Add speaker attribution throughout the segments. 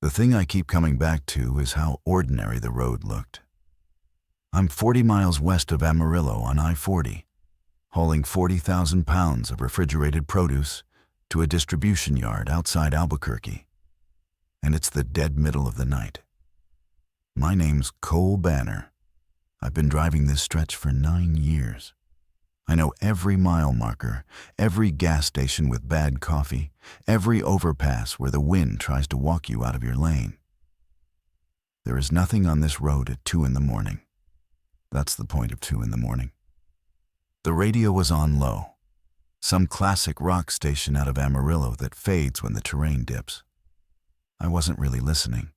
Speaker 1: The thing I keep coming back to is how ordinary the road looked. I'm 40 miles west of Amarillo on I-40, hauling 40,000 pounds of refrigerated produce to a distribution yard outside Albuquerque. And it's the dead middle of the night. My name's Cole Banner. I've been driving this stretch for 9 years. I know every mile marker, every gas station with bad coffee, every overpass where the wind tries to walk you out of your lane. There is nothing on this road at 2 in the morning. That's the point of 2 in the morning. The radio was on low, some classic rock station out of Amarillo that fades when the terrain dips. I wasn't really listening.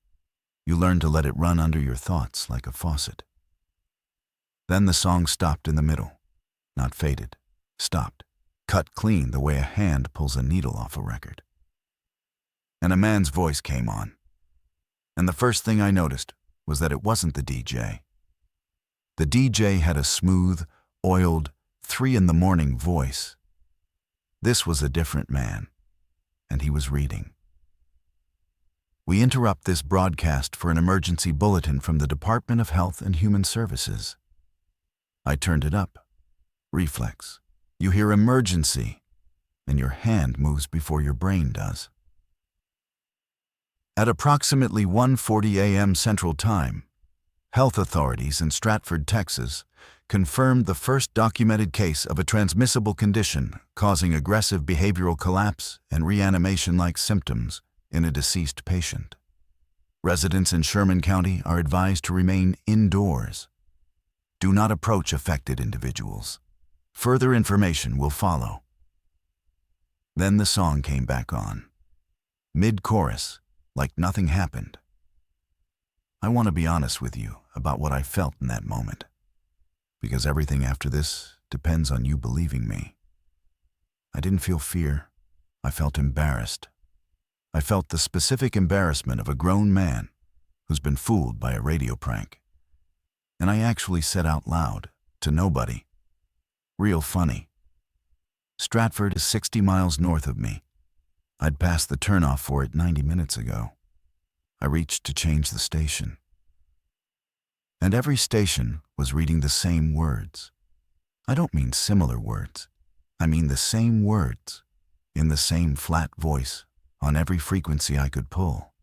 Speaker 1: You learn to let it run under your thoughts like a faucet. Then the song stopped in the middle. Not faded, stopped, cut clean the way a hand pulls a needle off a record. And a man's voice came on. And the first thing I noticed was that it wasn't the DJ. The DJ had a smooth, oiled, 3 in the morning voice. This was a different man, and he was reading. We interrupt this broadcast for an emergency bulletin from the Department of Health and Human Services. I turned it up. Reflex. You hear emergency, and your hand moves before your brain does. At approximately 1:40 a.m. Central Time, health authorities in Stratford, Texas, confirmed the first documented case of a transmissible condition causing aggressive behavioral collapse and reanimation-like symptoms in a deceased patient. Residents in Sherman County are advised to remain indoors. Do not approach affected individuals. Further information will follow. Then the song came back on, mid-chorus, like nothing happened. I want to be honest with you about what I felt in that moment, because everything after this depends on you believing me. I didn't feel fear. I felt embarrassed. I felt the specific embarrassment of a grown man who's been fooled by a radio prank. And I actually said out loud, to nobody, "Real funny." Stratford is 60 miles north of me. I'd passed the turnoff for it 90 minutes ago. I reached to change the station. And every station was reading the same words. I don't mean similar words. I mean the same words, in the same flat voice, on every frequency I could pull.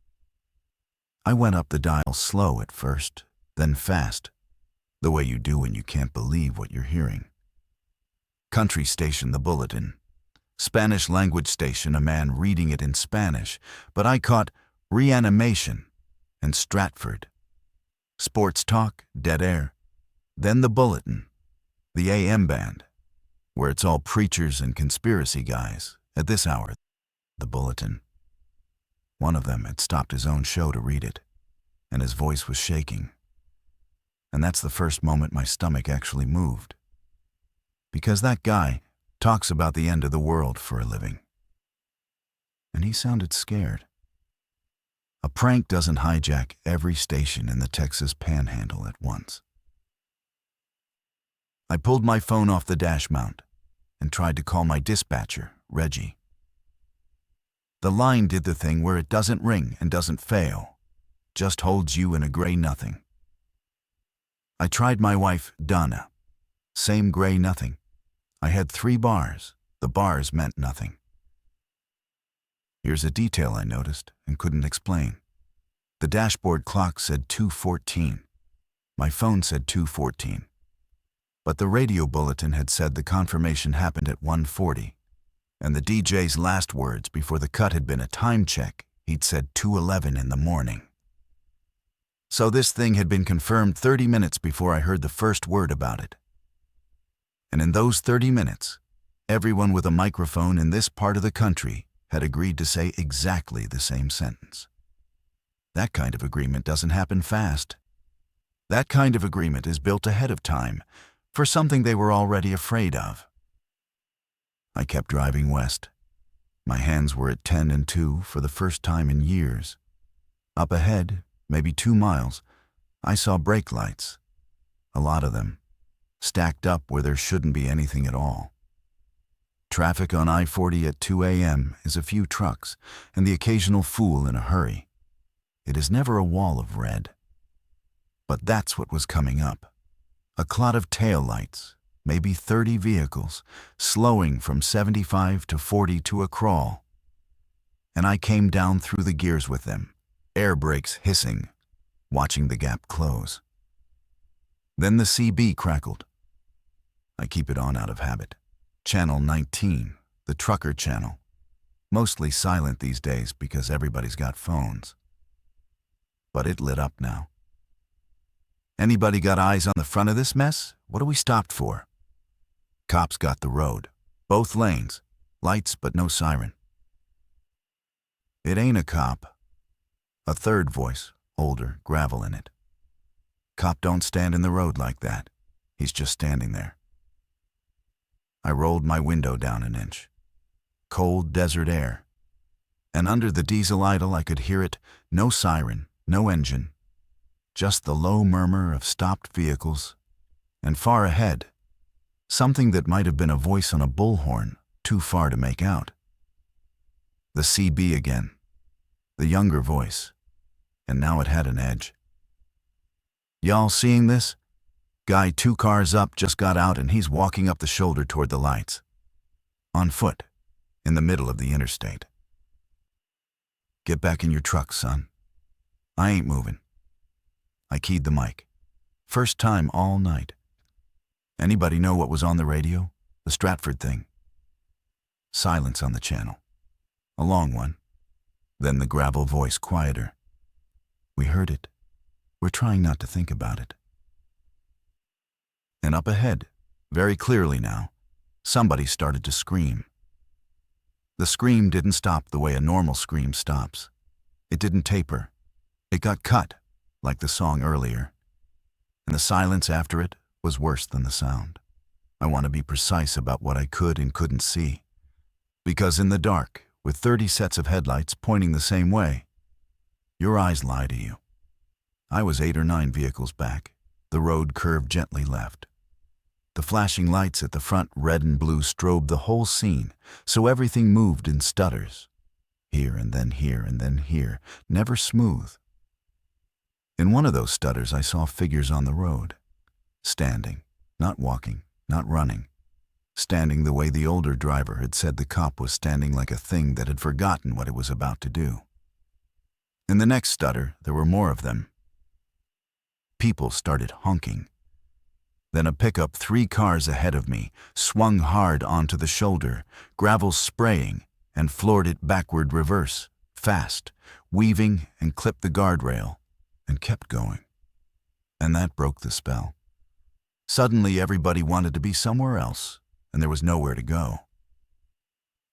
Speaker 1: I went up the dial slow at first, then fast, the way you do when you can't believe what you're hearing. Country station, the bulletin. Spanish language station, a man reading it in Spanish, but I caught reanimation and Stratford. Sports talk, dead air. Then the bulletin, the AM band, where it's all preachers and conspiracy guys. At this hour, the bulletin. One of them had stopped his own show to read it, and his voice was shaking. And that's the first moment my stomach actually moved. Because that guy talks about the end of the world for a living. And he sounded scared. A prank doesn't hijack every station in the Texas Panhandle at once. I pulled my phone off the dash mount and tried to call my dispatcher, Reggie. The line did the thing where it doesn't ring and doesn't fail, just holds you in a gray nothing. I tried my wife, Donna. Same gray nothing. I had 3 bars. The bars meant nothing. Here's a detail I noticed and couldn't explain. The dashboard clock said 2:14. My phone said 2:14. But the radio bulletin had said the confirmation happened at 1:40. And the DJ's last words before the cut had been a time check. He'd said 2:11 in the morning. So this thing had been confirmed 30 minutes before I heard the first word about it. And in those 30 minutes, everyone with a microphone in this part of the country had agreed to say exactly the same sentence. That kind of agreement doesn't happen fast. That kind of agreement is built ahead of time for something they were already afraid of. I kept driving west. My hands were at 10 and 2 for the first time in years. Up ahead, maybe 2 miles, I saw brake lights. A lot of them, stacked up where there shouldn't be anything at all. Traffic on I-40 at 2 a.m. is a few trucks and the occasional fool in a hurry. It is never a wall of red. But that's what was coming up. A clot of taillights, maybe 30 vehicles, slowing from 75 to 40 to a crawl. And I came down through the gears with them, air brakes hissing, watching the gap close. Then the CB crackled. I keep it on out of habit. Channel 19, the trucker channel. Mostly silent these days because everybody's got phones. But it lit up now. Anybody got eyes on the front of this mess? What are we stopped for? Cops got the road. Both lanes. Lights but no siren. It ain't a cop. A third voice, older, gravel in it. Cop don't stand in the road like that. He's just standing there. I rolled my window down an inch. Cold desert air. And under the diesel idle I could hear it, no siren, no engine. Just the low murmur of stopped vehicles. And far ahead, something that might have been a voice on a bullhorn, too far to make out. The CB again. The younger voice. And now it had an edge. Y'all seeing this? Guy 2 cars up just got out and he's walking up the shoulder toward the lights. On foot, in the middle of the interstate. Get back in your truck, son. I ain't moving. I keyed the mic. First time all night. Anybody know what was on the radio? The Stratford thing. Silence on the channel. A long one. Then the gravel voice quieter. We heard it. We're trying not to think about it. And up ahead, very clearly now, somebody started to scream. The scream didn't stop the way a normal scream stops. It didn't taper. It got cut, like the song earlier. And the silence after it was worse than the sound. I want to be precise about what I could and couldn't see. Because in the dark, with 30 sets of headlights pointing the same way, your eyes lie to you. I was 8 or 9 vehicles back. The road curved gently left. The flashing lights at the front, red and blue, strobed the whole scene, so everything moved in stutters. Here and then here and then here, never smooth. In one of those stutters I saw figures on the road. Standing, not walking, not running. Standing the way the older driver had said the cop was standing, like a thing that had forgotten what it was about to do. In the next stutter, there were more of them. People started honking. Then a pickup 3 cars ahead of me swung hard onto the shoulder, gravel spraying, and floored it backward reverse, fast, weaving and clipped the guardrail, and kept going. And that broke the spell. Suddenly everybody wanted to be somewhere else, and there was nowhere to go.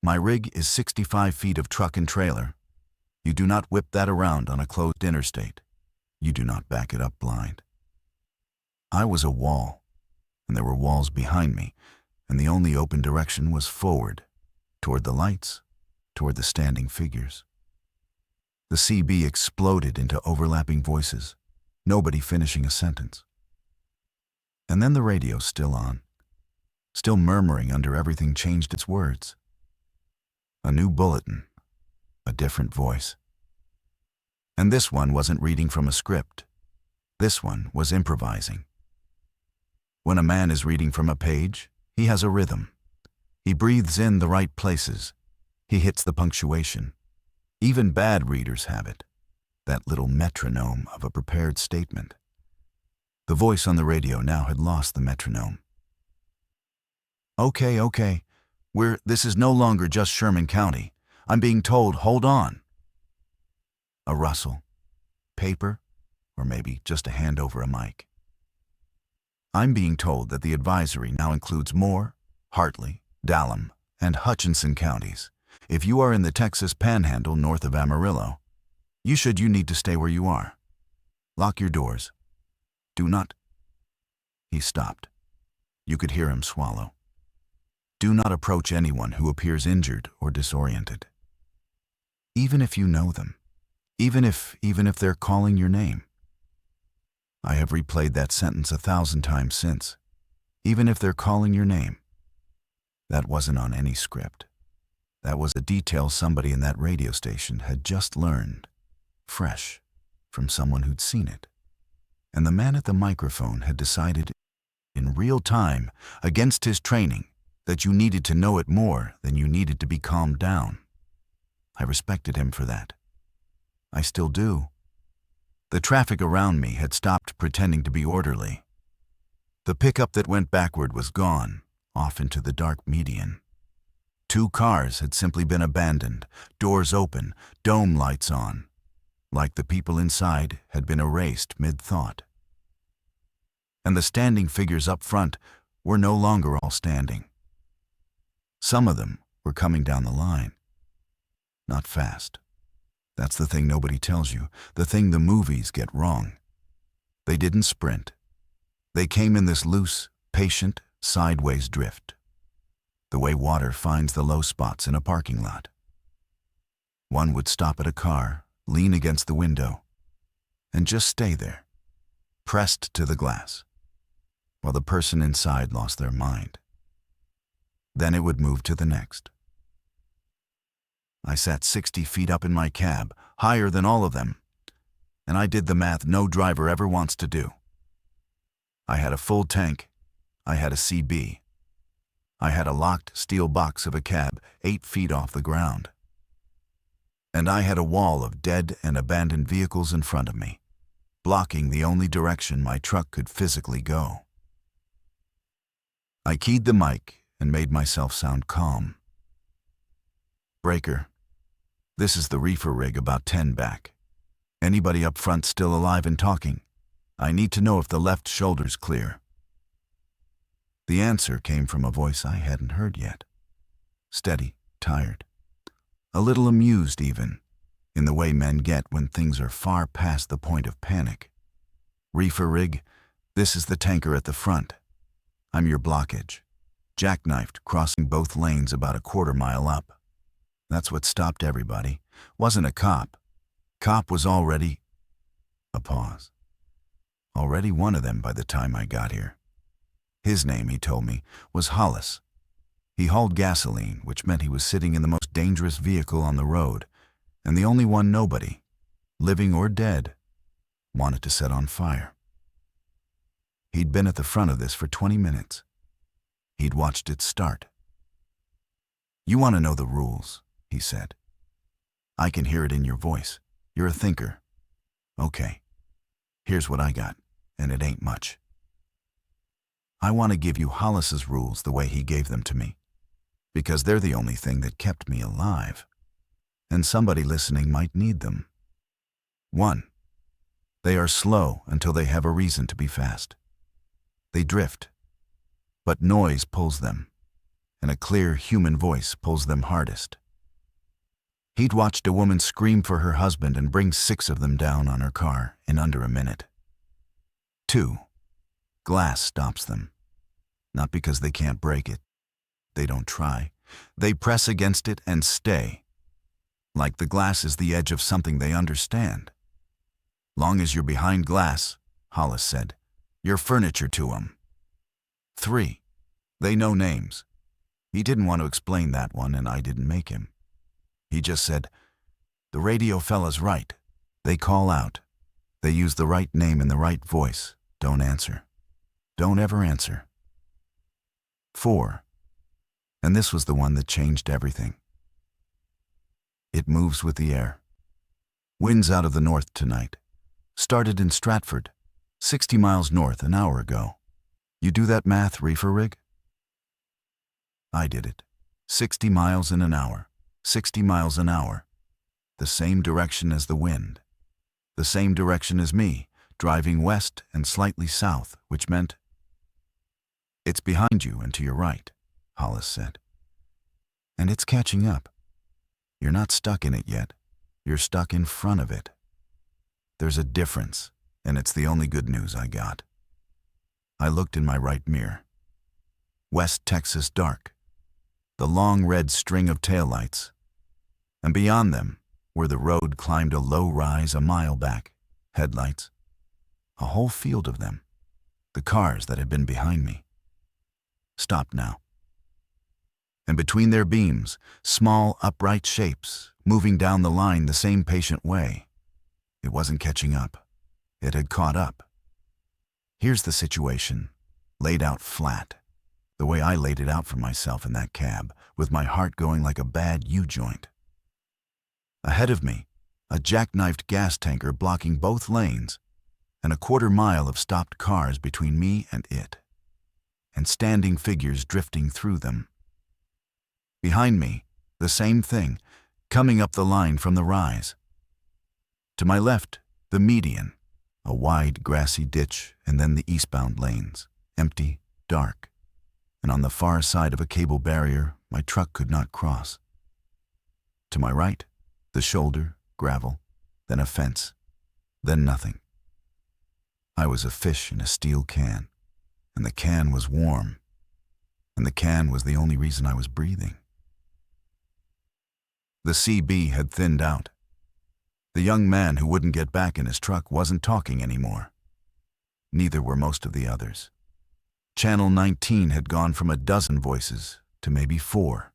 Speaker 1: My rig is 65 feet of truck and trailer. You do not whip that around on a closed interstate. You do not back it up blind. I was a wall. And there were walls behind me, and the only open direction was forward, toward the lights, toward the standing figures. The CB exploded into overlapping voices, nobody finishing a sentence. And then the radio still on, still murmuring under everything changed its words. A new bulletin, a different voice. And this one wasn't reading from a script. This one was improvising. When a man is reading from a page, he has a rhythm. He breathes in the right places. He hits the punctuation. Even bad readers have it, that little metronome of a prepared statement. The voice on the radio now had lost the metronome. Okay. This is no longer just Sherman County. I'm being told, hold on. A rustle, paper, or maybe just a hand over a mic. I'm being told that the advisory now includes Moore, Hartley, Dallam, and Hutchinson counties. If you are in the Texas Panhandle north of Amarillo, you need to stay where you are. Lock your doors. Do not. He stopped. You could hear him swallow. Do not approach anyone who appears injured or disoriented. Even if you know them. Even if they're calling your name. I have replayed that sentence 1,000 times since. Even if they're calling your name. That wasn't on any script. That was a detail somebody in that radio station had just learned. Fresh, from someone who'd seen it. And the man at the microphone had decided in real time, against his training, that you needed to know it more than you needed to be calmed down. I respected him for that. I still do. The traffic around me had stopped pretending to be orderly. The pickup that went backward was gone, off into the dark median. 2 cars had simply been abandoned, doors open, dome lights on, like the people inside had been erased mid-thought. And the standing figures up front were no longer all standing. Some of them were coming down the line. Not fast. That's the thing nobody tells you, the thing the movies get wrong. They didn't sprint. They came in this loose, patient, sideways drift, the way water finds the low spots in a parking lot. One would stop at a car, lean against the window, and just stay there, pressed to the glass, while the person inside lost their mind. Then it would move to the next. I sat 60 feet up in my cab, higher than all of them, and I did the math no driver ever wants to do. I had a full tank. I had a CB. I had a locked steel box of a cab 8 feet off the ground. And I had a wall of dead and abandoned vehicles in front of me, blocking the only direction my truck could physically go. I keyed the mic and made myself sound calm. Breaker, this is the reefer rig about 10 back. Anybody up front still alive and talking? I need to know if the left shoulder's clear. The answer came from a voice I hadn't heard yet. Steady, tired. A little amused even, in the way men get when things are far past the point of panic. Reefer rig, this is the tanker at the front. I'm your blockage. Jackknifed, crossing both lanes about a quarter mile up. That's what stopped everybody. Wasn't a cop. Cop was already... A pause. Already one of them by the time I got here. His name, he told me, was Hollis. He hauled gasoline, which meant he was sitting in the most dangerous vehicle on the road, and the only one nobody, living or dead, wanted to set on fire. He'd been at the front of this for 20 minutes. He'd watched it start. You want to know the rules, he said. I can hear it in your voice. You're a thinker. Okay. Here's what I got, and it ain't much. I want to give you Hollis's rules the way he gave them to me, because they're the only thing that kept me alive, and somebody listening might need them. 1. They are slow until they have a reason to be fast. They drift, but noise pulls them, and a clear human voice pulls them hardest. He'd watched a woman scream for her husband and bring 6 of them down on her car in under a minute. 2. Glass stops them. Not because they can't break it. They don't try. They press against it and stay. Like the glass is the edge of something they understand. Long as you're behind glass, Hollis said, you're furniture to 'em. 3. They know names. He didn't want to explain that one, and I didn't make him. He just said, the radio fella's right. They call out. They use the right name in the right voice. Don't answer. Don't ever answer. 4. And this was the one that changed everything. It moves with the air. Winds out of the north tonight. Started in Stratford, 60 miles north an hour ago. You do that math, reefer rig? I did it. 60 miles in an hour. 60 miles an hour. The same direction as the wind. The same direction as me, driving west and slightly south, which meant... It's behind you and to your right, Hollis said. And it's catching up. You're not stuck in it yet. You're stuck in front of it. There's a difference, and it's the only good news I got. I looked in my right mirror. West Texas dark. The long red string of taillights. And beyond them, where the road climbed a low rise a mile back, headlights. A whole field of them. The cars that had been behind me. Stopped now. And between their beams, small upright shapes, moving down the line the same patient way. It wasn't catching up. It had caught up. Here's the situation, laid out flat, the way I laid it out for myself in that cab, with my heart going like a bad U-joint. Ahead of me, a jackknifed gas tanker blocking both lanes, and a quarter-mile of stopped cars between me and it, and standing figures drifting through them. Behind me, the same thing, coming up the line from the rise. To my left, the median, a wide grassy ditch, and then the eastbound lanes, empty, dark, and on the far side of a cable barrier my truck could not cross. To my right, the shoulder, gravel, then a fence, then nothing. I was a fish in a steel can, and the can was warm, and the can was the only reason I was breathing. The CB had thinned out. The young man who wouldn't get back in his truck wasn't talking anymore. Neither were most of the others. Channel 19 had gone from a dozen voices to maybe 4,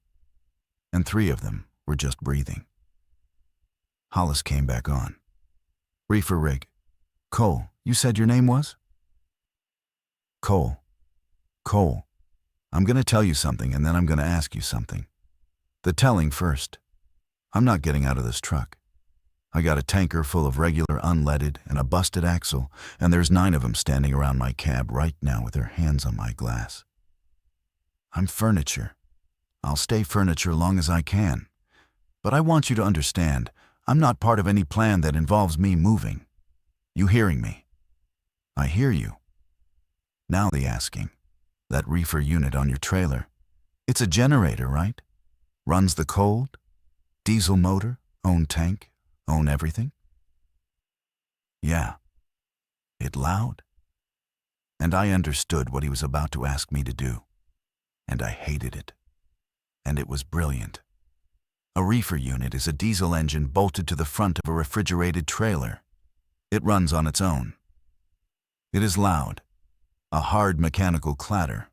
Speaker 1: and 3 of them were just breathing. Hollis came back on. "Reefer rig. Cole, you said your name was?" Cole. Cole, I'm going to tell you something and then I'm going to ask you something. The telling first. I'm not getting out of this truck. I got a tanker full of regular unleaded and a busted axle, and there's 9 of them standing around my cab right now with their hands on my glass. I'm furniture. I'll stay furniture long as I can. But I want you to understand, I'm not part of any plan that involves me moving. You hearing me? I hear you. Now the asking. That reefer unit on your trailer. It's a generator, right? Runs the cold? Diesel motor? Own tank? Own everything? Yeah. It loud? And I understood what he was about to ask me to do. And I hated it. And it was brilliant. A reefer unit is a diesel engine bolted to the front of a refrigerated trailer. It runs on its own. It is loud, a hard mechanical clatter.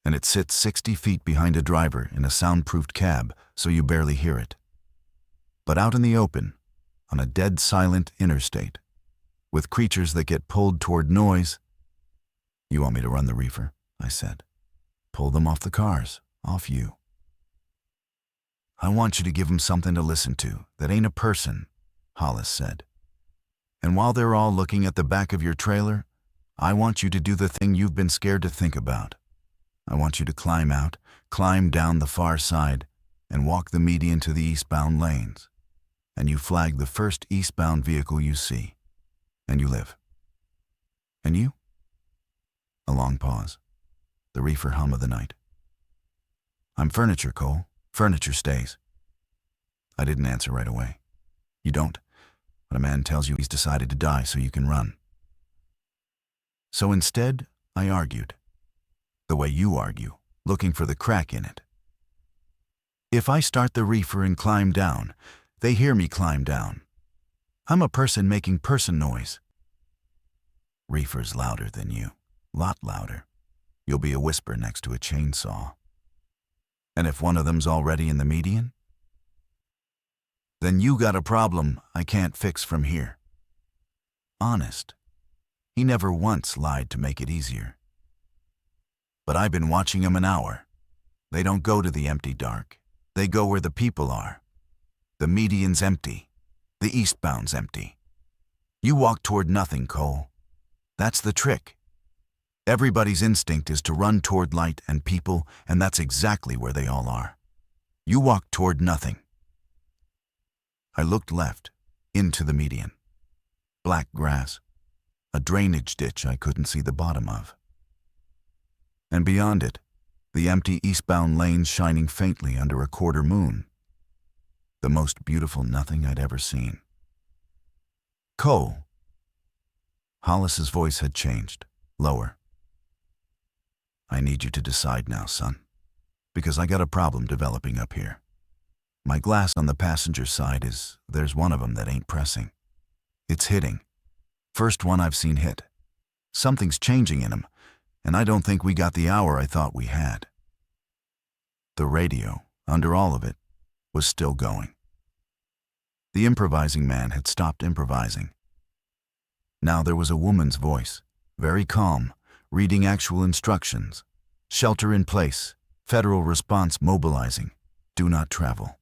Speaker 1: And it sits 60 feet behind a driver in a soundproofed cab so you barely hear it. But out in the open, on a dead silent interstate, with creatures that get pulled toward noise. "You want me to run the reefer?" I said. "Pull them off the cars, off you. I want you to give them something to listen to that ain't a person," Hollis said. "And while they're all looking at the back of your trailer, I want you to do the thing you've been scared to think about. I want you to climb out, climb down the far side, and walk the median to the eastbound lanes. And you flag the first eastbound vehicle you see. And you live. And you?" A long pause. The reefer hum of the night. "I'm furniture, Cole. Furniture stays." I didn't answer right away. You don't, when a man tells you he's decided to die so you can run. So instead, I argued. The way you argue, looking for the crack in it. If I start the reefer and climb down, they hear me climb down. I'm a person making person noise. Reefer's louder than you, lot louder. You'll be a whisper next to a chainsaw. And if one of them's already in the median, then you got a problem I can't fix from here. Honest. He never once lied to make it easier. But I've been watching him an hour. They don't go to the empty dark. They go where the people are. The median's empty. The eastbound's empty. You walk toward nothing, Cole. That's the trick. Everybody's instinct is to run toward light and people, and that's exactly where they all are. You walk toward nothing. I looked left, into the median. Black grass. A drainage ditch I couldn't see the bottom of. And beyond it, the empty eastbound lanes shining faintly under a quarter moon. The most beautiful nothing I'd ever seen. "Cole." Hollis's voice had changed, lower. "I need you to decide now, son, because I got a problem developing up here. My glass on the passenger side there's one of them that ain't pressing. It's hitting. First one I've seen hit. Something's changing in him, and I don't think we got the hour I thought we had." The radio, under all of it, was still going. The improvising man had stopped improvising. Now there was a woman's voice, very calm, reading actual instructions. Shelter in place, federal response mobilizing, do not travel.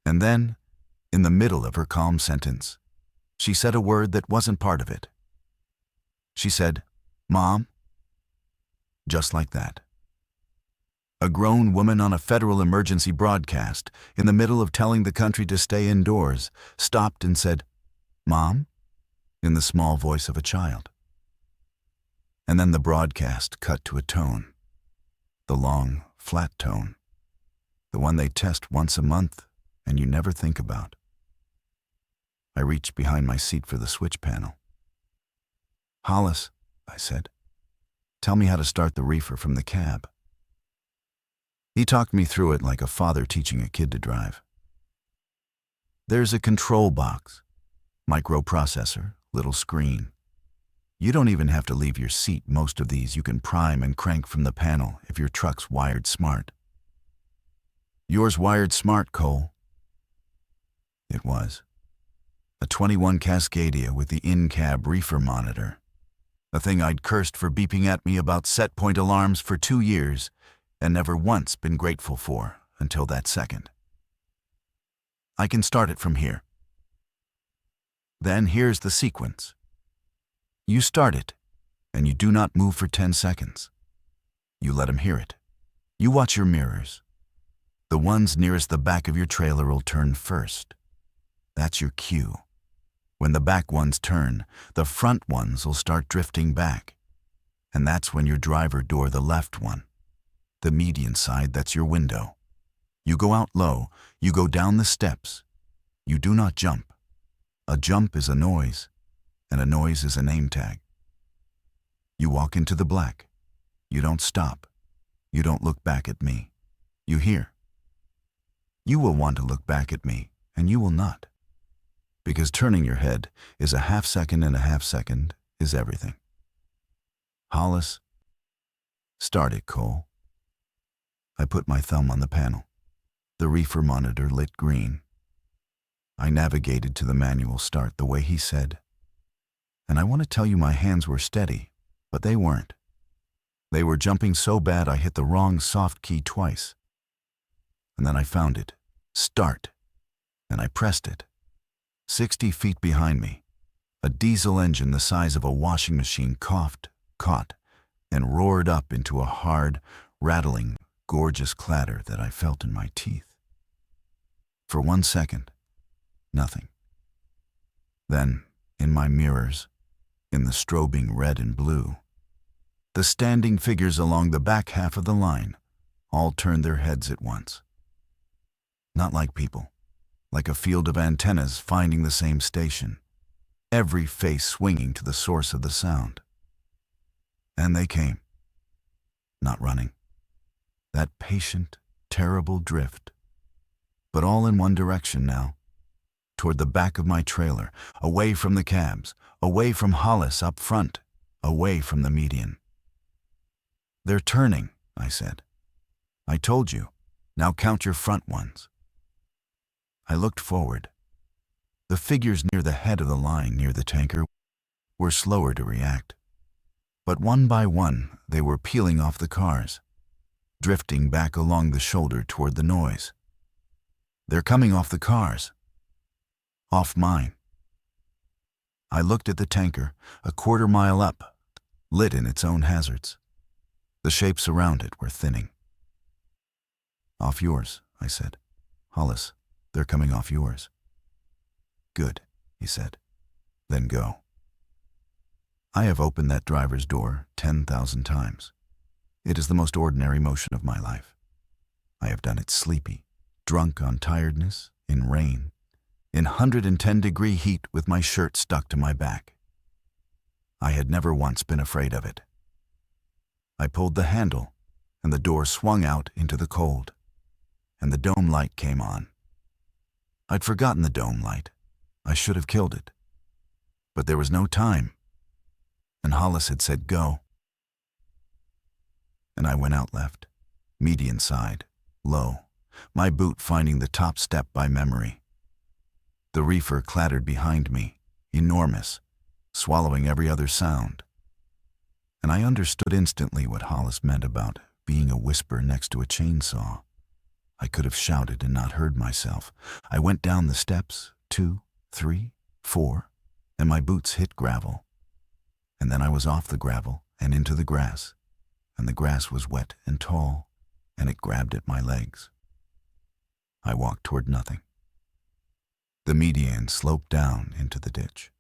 Speaker 1: And then, in the middle of her calm sentence, she said a word that wasn't part of it. She said, "Mom?" Just like that. A grown woman on a federal emergency broadcast, in the middle of telling the country to stay indoors, stopped and said, "Mom?" in the small voice of a child. And then the broadcast cut to a tone. The long, flat tone. The one they test once a month and you never think about. I reached behind my seat for the switch panel. "Hollis," I said, "tell me how to start the reefer from the cab." He talked me through it like a father teaching a kid to drive. There's a control box, microprocessor, little screen. You don't even have to leave your seat. Most of these you can prime and crank from the panel if your truck's wired smart. Yours wired smart, Cole? It was. A 21 Cascadia with the in-cab reefer monitor. A thing I'd cursed for beeping at me about set point alarms for 2 years and never once been grateful for until that second. I can start it from here. Then here's the sequence. You start it, and you do not move for 10 seconds. You let him hear it. You watch your mirrors. The ones nearest the back of your trailer will turn first. That's your cue. When the back ones turn, the front ones will start drifting back. And that's when your driver door, the left one. The median side, that's your window. You go out low, you go down the steps. You do not jump. A jump is a noise, and a noise is a name tag. You walk into the black. You don't stop. You don't look back at me. You hear. You will want to look back at me, and you will not. Because turning your head is a half second, and a half second is everything. Hollis, start it, Cole. I put my thumb on the panel. The reefer monitor lit green. I navigated to the manual start the way he said. And I want to tell you my hands were steady, but they weren't. They were jumping so bad I hit the wrong soft key twice. And then I found it. Start. And I pressed it. 60 feet behind me, a diesel engine the size of a washing machine coughed, caught, and roared up into a hard, rattling, gorgeous clatter that I felt in my teeth. For 1 second, nothing. Then, in my mirrors, in the strobing red and blue, the standing figures along the back half of the line all turned their heads at once. Not like people, like a field of antennas finding the same station, every face swinging to the source of the sound. And they came, not running. That patient, terrible drift, but all in one direction now, toward the back of my trailer, away from the cabs, away from Hollis up front, away from the median. "They're turning," I said. "I told you. Now count your front ones." I looked forward. The figures near the head of the line, near the tanker, were slower to react. But one by one, they were peeling off the cars, drifting back along the shoulder toward the noise. They're coming off the cars. Off mine. I looked at the tanker, a quarter-mile up, lit in its own hazards. The shapes around it were thinning. "Off yours," I said. "Hollis, they're coming off yours." "Good," he said. "Then go." I have opened that driver's door 10,000 times. It is the most ordinary motion of my life. I have done it sleepy, drunk on tiredness, in rain, in 110-degree heat with my shirt stuck to my back. I had never once been afraid of it. I pulled the handle, and the door swung out into the cold, and the dome light came on. I'd forgotten the dome light. I should have killed it. But there was no time, and Hollis had said go. And I went out left, median side, low, my boot finding the top step by memory. The reefer clattered behind me, enormous, swallowing every other sound. And I understood instantly what Hollis meant about being a whisper next to a chainsaw. I could have shouted and not heard myself. I went down the steps, 2, 3, 4, and my boots hit gravel. And then I was off the gravel and into the grass, and the grass was wet and tall, and it grabbed at my legs. I walked toward nothing. The median sloped down into the ditch.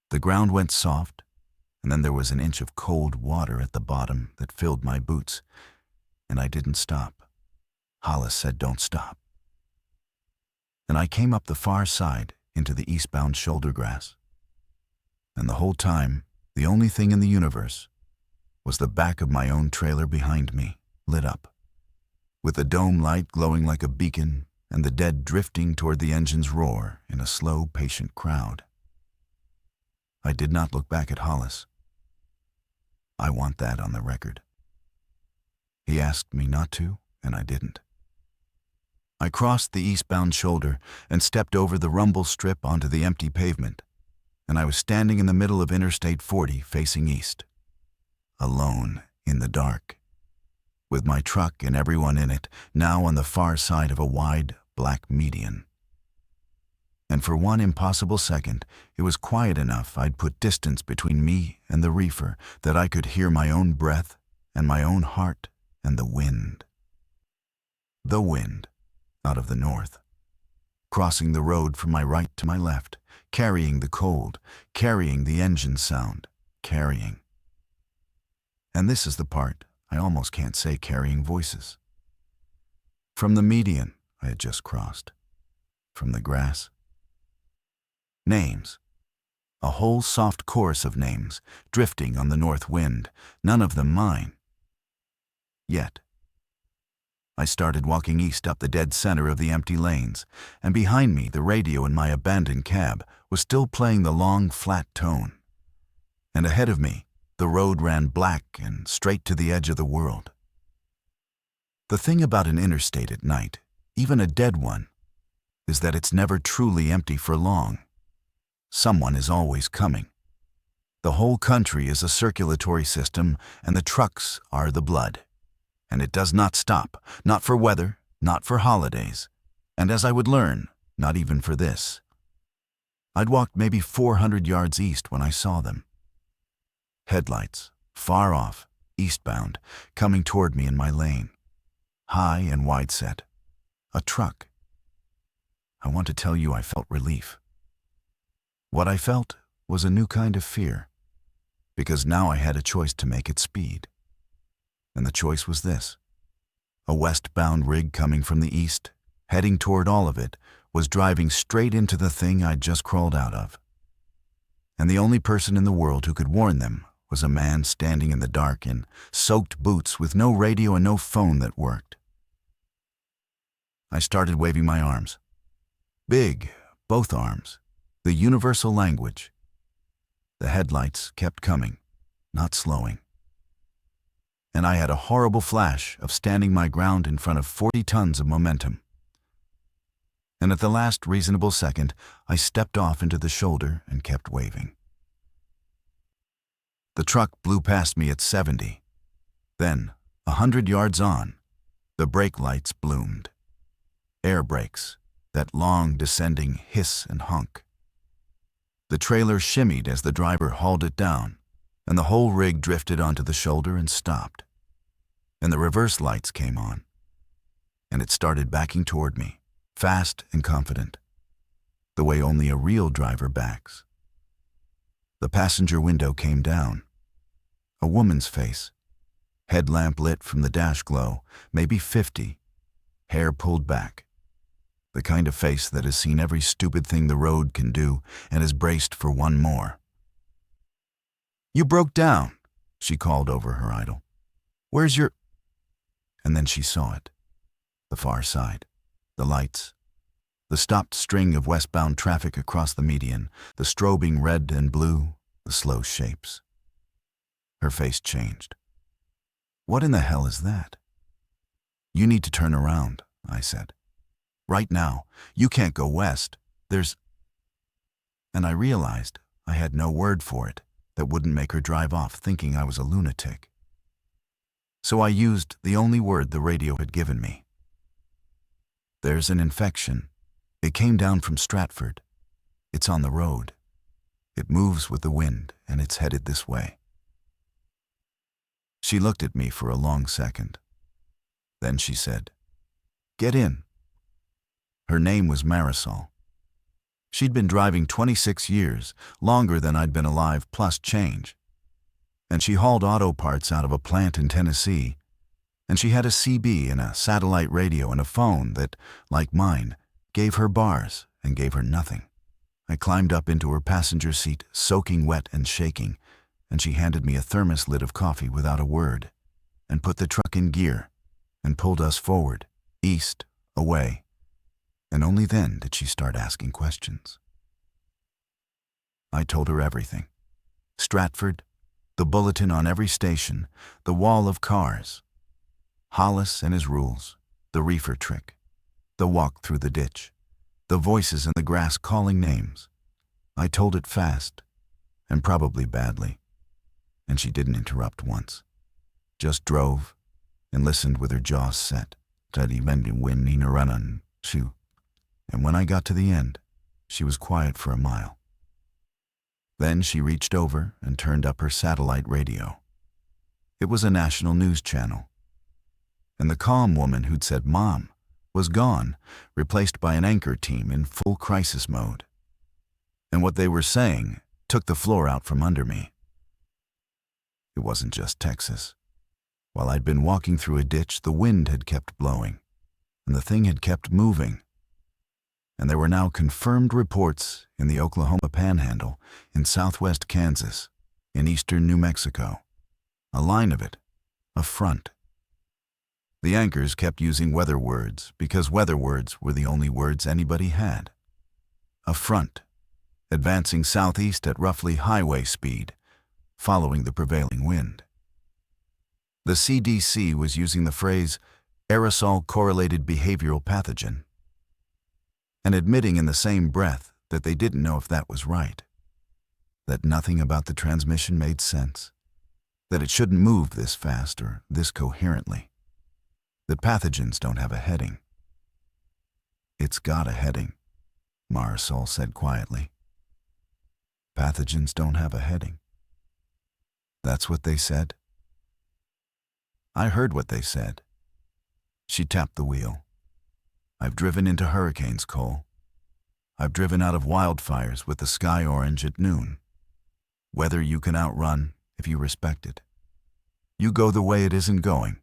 Speaker 1: The ground went soft, and then there was an inch of cold water at the bottom that filled my boots, and I didn't stop. Hollis said, "Don't stop." And I came up the far side into the eastbound shoulder grass. And the whole time, the only thing in the universe was the back of my own trailer behind me, lit up, with the dome light glowing like a beacon and the dead drifting toward the engine's roar in a slow, patient crowd. I did not look back at Hollis. I want that on the record. He asked me not to, and I didn't. I crossed the eastbound shoulder and stepped over the rumble strip onto the empty pavement, and I was standing in the middle of Interstate 40 facing east, alone in the dark, with my truck and everyone in it now on the far side of a wide, black median. And for one impossible second, it was quiet enough I'd put distance between me and the reefer that I could hear my own breath and my own heart and the wind. The wind out of the north, crossing the road from my right to my left, carrying the cold, carrying the engine sound, carrying. And this is the part I almost can't say carrying voices. From the median I had just crossed, from the grass, names, a whole soft chorus of names drifting on the north wind, none of them mine. Yet, I started walking east up the dead center of the empty lanes, and behind me the radio in my abandoned cab was still playing the long, flat tone. And ahead of me, the road ran black and straight to the edge of the world. The thing about an interstate at night, even a dead one, is that it's never truly empty for long. Someone is always coming. The whole country is a circulatory system, and the trucks are the blood. And it does not stop, not for weather, not for holidays, and as I would learn, not even for this. I'd walked maybe 400 yards east when I saw them. Headlights, far off, eastbound, coming toward me in my lane. High and wide set. A truck. I want to tell you I felt relief. What I felt was a new kind of fear, because now I had a choice to make at speed. And the choice was this. A westbound rig coming from the east, heading toward all of it, was driving straight into the thing I'd just crawled out of. And the only person in the world who could warn them was a man standing in the dark in soaked boots with no radio and no phone that worked. I started waving my arms. Big, both arms, the universal language. The headlights kept coming, not slowing. And I had a horrible flash of standing my ground in front of 40 tons of momentum. And at the last reasonable second, I stepped off into the shoulder and kept waving. The truck blew past me at 70. Then, 100 yards on, the brake lights bloomed. Air brakes, that long descending hiss and honk. The trailer shimmied as the driver hauled it down, and the whole rig drifted onto the shoulder and stopped. And the reverse lights came on, and it started backing toward me, fast and confident, the way only a real driver backs. The passenger window came down. A woman's face, headlamp lit from the dash glow, maybe 50, hair pulled back. The kind of face that has seen every stupid thing the road can do and is braced for one more. "You broke down," she called over her idol. "Where's your—" And then she saw it. The far side, the lights, the stopped string of westbound traffic across the median, the strobing red and blue, the slow shapes. Her face changed. "What in the hell is that?" "You need to turn around," I said. "Right now. You can't go west. There's—" And I realized I had no word for it that wouldn't make her drive off thinking I was a lunatic. So I used the only word the radio had given me. There's an infection. It came down from Stratford. It's on the road. It moves with the wind, and it's headed this way. She looked at me for a long second. Then she said, "Get in." Her name was Marisol. She'd been driving 26 years, longer than I'd been alive, plus change. And she hauled auto parts out of a plant in Tennessee. And she had a CB and a satellite radio and a phone that, like mine, gave her bars and gave her nothing. I climbed up into her passenger seat, soaking wet and shaking, and she handed me a thermos lid of coffee without a word, and put the truck in gear, and pulled us forward, east, away. And only then did she start asking questions. I told her everything. Stratford, the bulletin on every station, the wall of cars, Hollis and his rules, the reefer trick, the walk through the ditch, the voices in the grass calling names. I told it fast, and probably badly, and she didn't interrupt once. Just drove and listened with her jaws set. And when I got to the end, she was quiet for a mile. Then she reached over and turned up her satellite radio. It was a national news channel. And the calm woman who'd said "Mom" was gone, replaced by an anchor team in full crisis mode. And what they were saying took the floor out from under me. It wasn't just Texas. While I'd been walking through a ditch, the wind had kept blowing, and the thing had kept moving. And there were now confirmed reports in the Oklahoma Panhandle, in southwest Kansas, in eastern New Mexico. A line of it, a front. The anchors kept using weather words because weather words were the only words anybody had. A front, advancing southeast at roughly highway speed, following the prevailing wind. The CDC was using the phrase aerosol-correlated behavioral pathogen, and admitting in the same breath that they didn't know if that was right, that nothing about the transmission made sense, that it shouldn't move this fast or this coherently, that pathogens don't have a heading. "It's got a heading," Marisol said quietly. "Pathogens don't have a heading." That's what they said. I heard what they said. She tapped the wheel. "I've driven into hurricanes, Cole. I've driven out of wildfires with the sky orange at noon. Weather you can outrun if you respect it. You go the way it isn't going."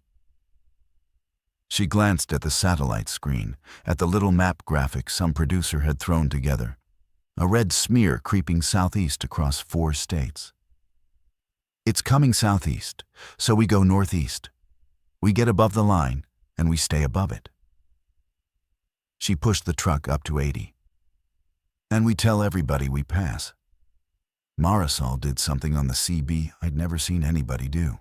Speaker 1: She glanced at the satellite screen, at the little map graphic some producer had thrown together, a red smear creeping southeast across 4 states. "It's coming southeast, so we go northeast. We get above the line, and we stay above it." She pushed the truck up to 80. "And we tell everybody we pass." Marisol did something on the CB I'd never seen anybody do.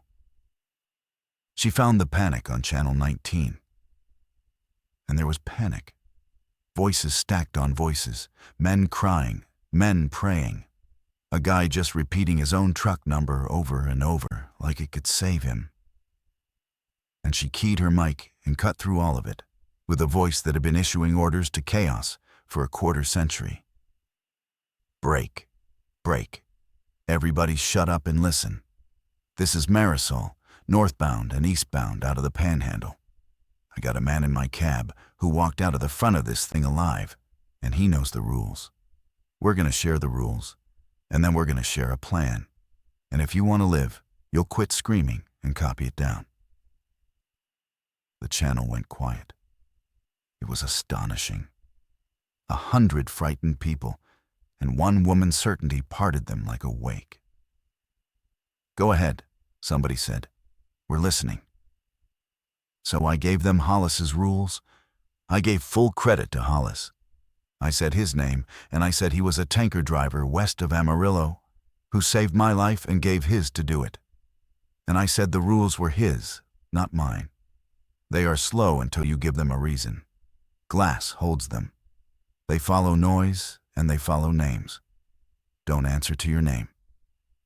Speaker 1: She found the panic on Channel 19. And there was panic. Voices stacked on voices, men crying, men praying. A guy just repeating his own truck number over and over like it could save him. And she keyed her mic and cut through all of it, with a voice that had been issuing orders to chaos for a quarter century. "Break, break. Everybody shut up and listen. This is Marisol, northbound and eastbound out of the Panhandle. I got a man in my cab who walked out of the front of this thing alive, and he knows the rules. We're going to share the rules, and then we're going to share a plan. And if you want to live, you'll quit screaming and copy it down." The channel went quiet. It was astonishing. 100 frightened people, and one woman's certainty parted them like a wake. "Go ahead," somebody said. "We're listening." So I gave them Hollis's rules. I gave full credit to Hollis. I said his name, and I said he was a tanker driver west of Amarillo who saved my life and gave his to do it. And I said the rules were his, not mine. They are slow until you give them a reason. Glass holds them. They follow noise, and they follow names. Don't answer to your name.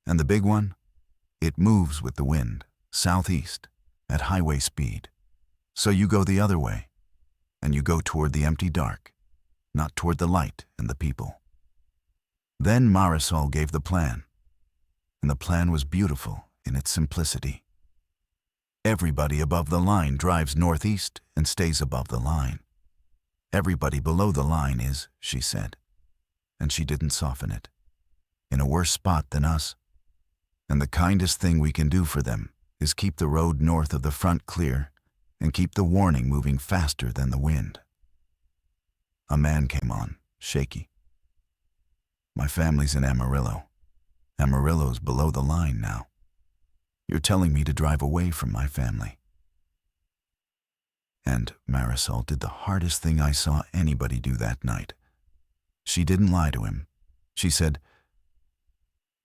Speaker 1: And the big one? It moves with the wind, southeast, at highway speed. So you go the other way, and you go toward the empty dark, not toward the light and the people. Then Marisol gave the plan, and the plan was beautiful in its simplicity. Everybody above the line drives northeast and stays above the line. Everybody below the line is, she said, and she didn't soften it, in a worse spot than us. And the kindest thing we can do for them is keep the road north of the front clear and keep the warning moving faster than the wind. A man came on, shaky. My family's in Amarillo. Amarillo's below the line now. You're telling me to drive away from my family. And Marisol did the hardest thing I saw anybody do that night. She didn't lie to him. She said,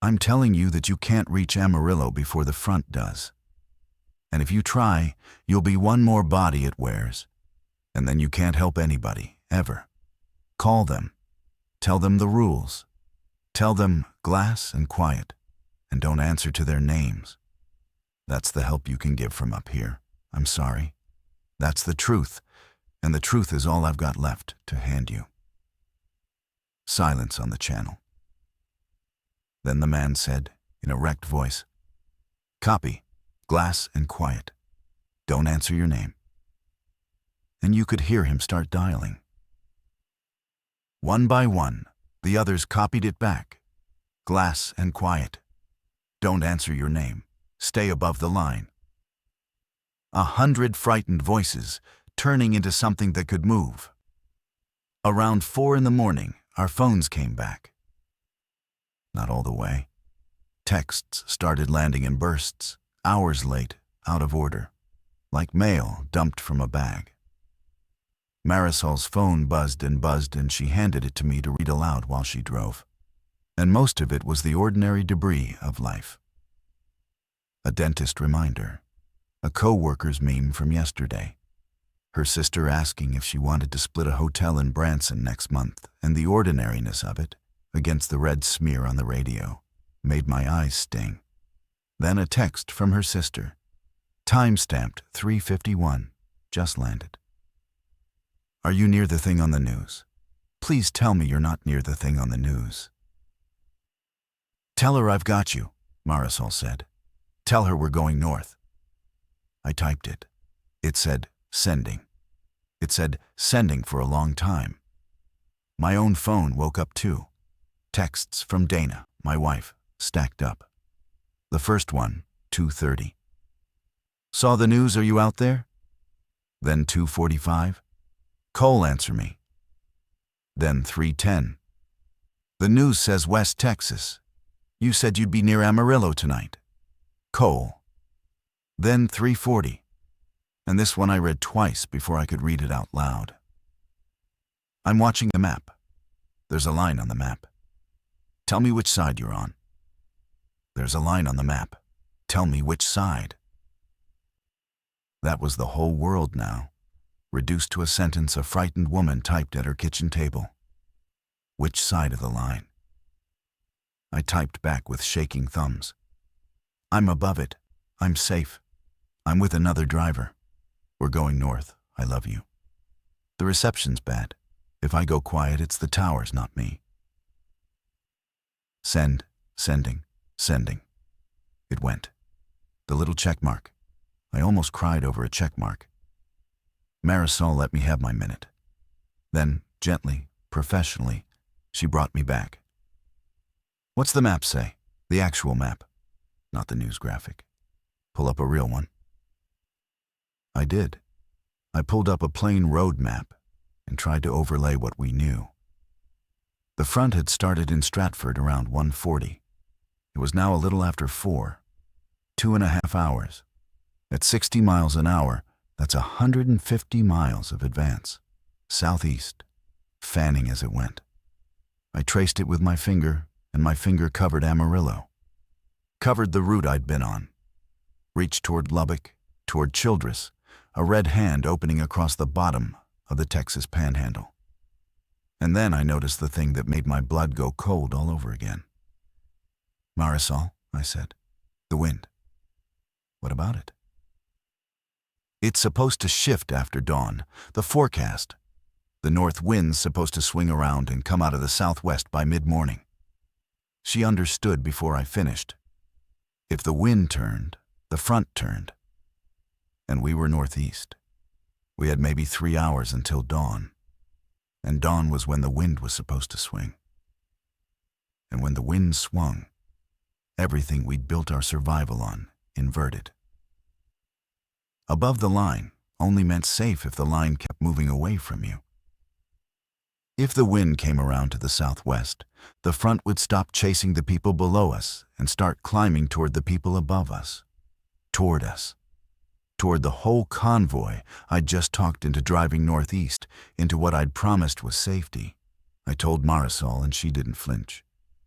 Speaker 1: I'm telling you that you can't reach Amarillo before the front does. And if you try, you'll be one more body it wears. And then you can't help anybody, ever. Call them. Tell them the rules. Tell them glass and quiet, and don't answer to their names. That's the help you can give from up here. I'm sorry. That's the truth, and the truth is all I've got left to hand you. Silence on the channel. Then the man said, in a wrecked voice, Copy, glass and quiet. Don't answer your name. And you could hear him start dialing. One by one, the others copied it back. Glass and quiet. Don't answer your name. Stay above the line. 100 frightened voices, turning into something that could move. Around 4 a.m, our phones came back. Not all the way. Texts started landing in bursts, hours late, out of order, like mail dumped from a bag. Marisol's phone buzzed, and she handed it to me to read aloud while she drove. And most of it was the ordinary debris of life. A dentist reminder, a co-worker's meme from yesterday, her sister asking if she wanted to split a hotel in Branson next month, and the ordinariness of it, against the red smear on the radio, made my eyes sting. Then a text from her sister, time-stamped 3:51, just landed. Are you near the thing on the news? Please tell me you're not near the thing on the news. Tell her I've got you, Marisol said. Tell her we're going north. I typed it. It said, sending. It said, sending for a long time. My own phone woke up too. Texts from Dana, my wife, stacked up. The first one, 2:30. Saw the news, are you out there? Then 2:45. Cole, answer me. Then 3:10. The news says West Texas. You said you'd be near Amarillo tonight. Cole. Then 3:40. And this one I read twice before I could read it out loud. I'm watching the map. There's a line on the map. Tell me which side you're on. There's a line on the map. Tell me which side. That was the whole world now, reduced to a sentence a frightened woman typed at her kitchen table. Which side of the line? I typed back with shaking thumbs. I'm above it. I'm safe. I'm with another driver. We're going north. I love you. The reception's bad. If I go quiet, it's the towers, not me. Send, sending, sending. It went. The little check mark. I almost cried over a check mark. Marisol let me have my minute. Then, gently, professionally, she brought me back. What's the map say? The actual map, not the news graphic. Pull up a real one. I did. I pulled up a plain road map and tried to overlay what we knew. The front had started in Stratford around 1:40. It was now a little after 4. 2.5 hours. At 60 miles an hour, that's 150 miles of advance, southeast, fanning as it went. I traced it with my finger, and my finger covered Amarillo. Covered the route I'd been on. Reached toward Lubbock, toward Childress, a red hand opening across the bottom of the Texas Panhandle. And then I noticed the thing that made my blood go cold all over again. Marisol, I said. The wind. What about it? It's supposed to shift after dawn. The forecast. The north wind's supposed to swing around and come out of the southwest by mid-morning. She understood before I finished. If the wind turned, the front turned. And we were northeast. We had maybe 3 hours until dawn. And dawn was when the wind was supposed to swing. And when the wind swung, everything we'd built our survival on inverted. Above the line only meant safe if the line kept moving away from you. If the wind came around to the southwest, the front would stop chasing the people below us and start climbing toward the people above us. Toward us. Toward the whole convoy I'd just talked into driving northeast, into what I'd promised was safety. I told Marisol and she didn't flinch.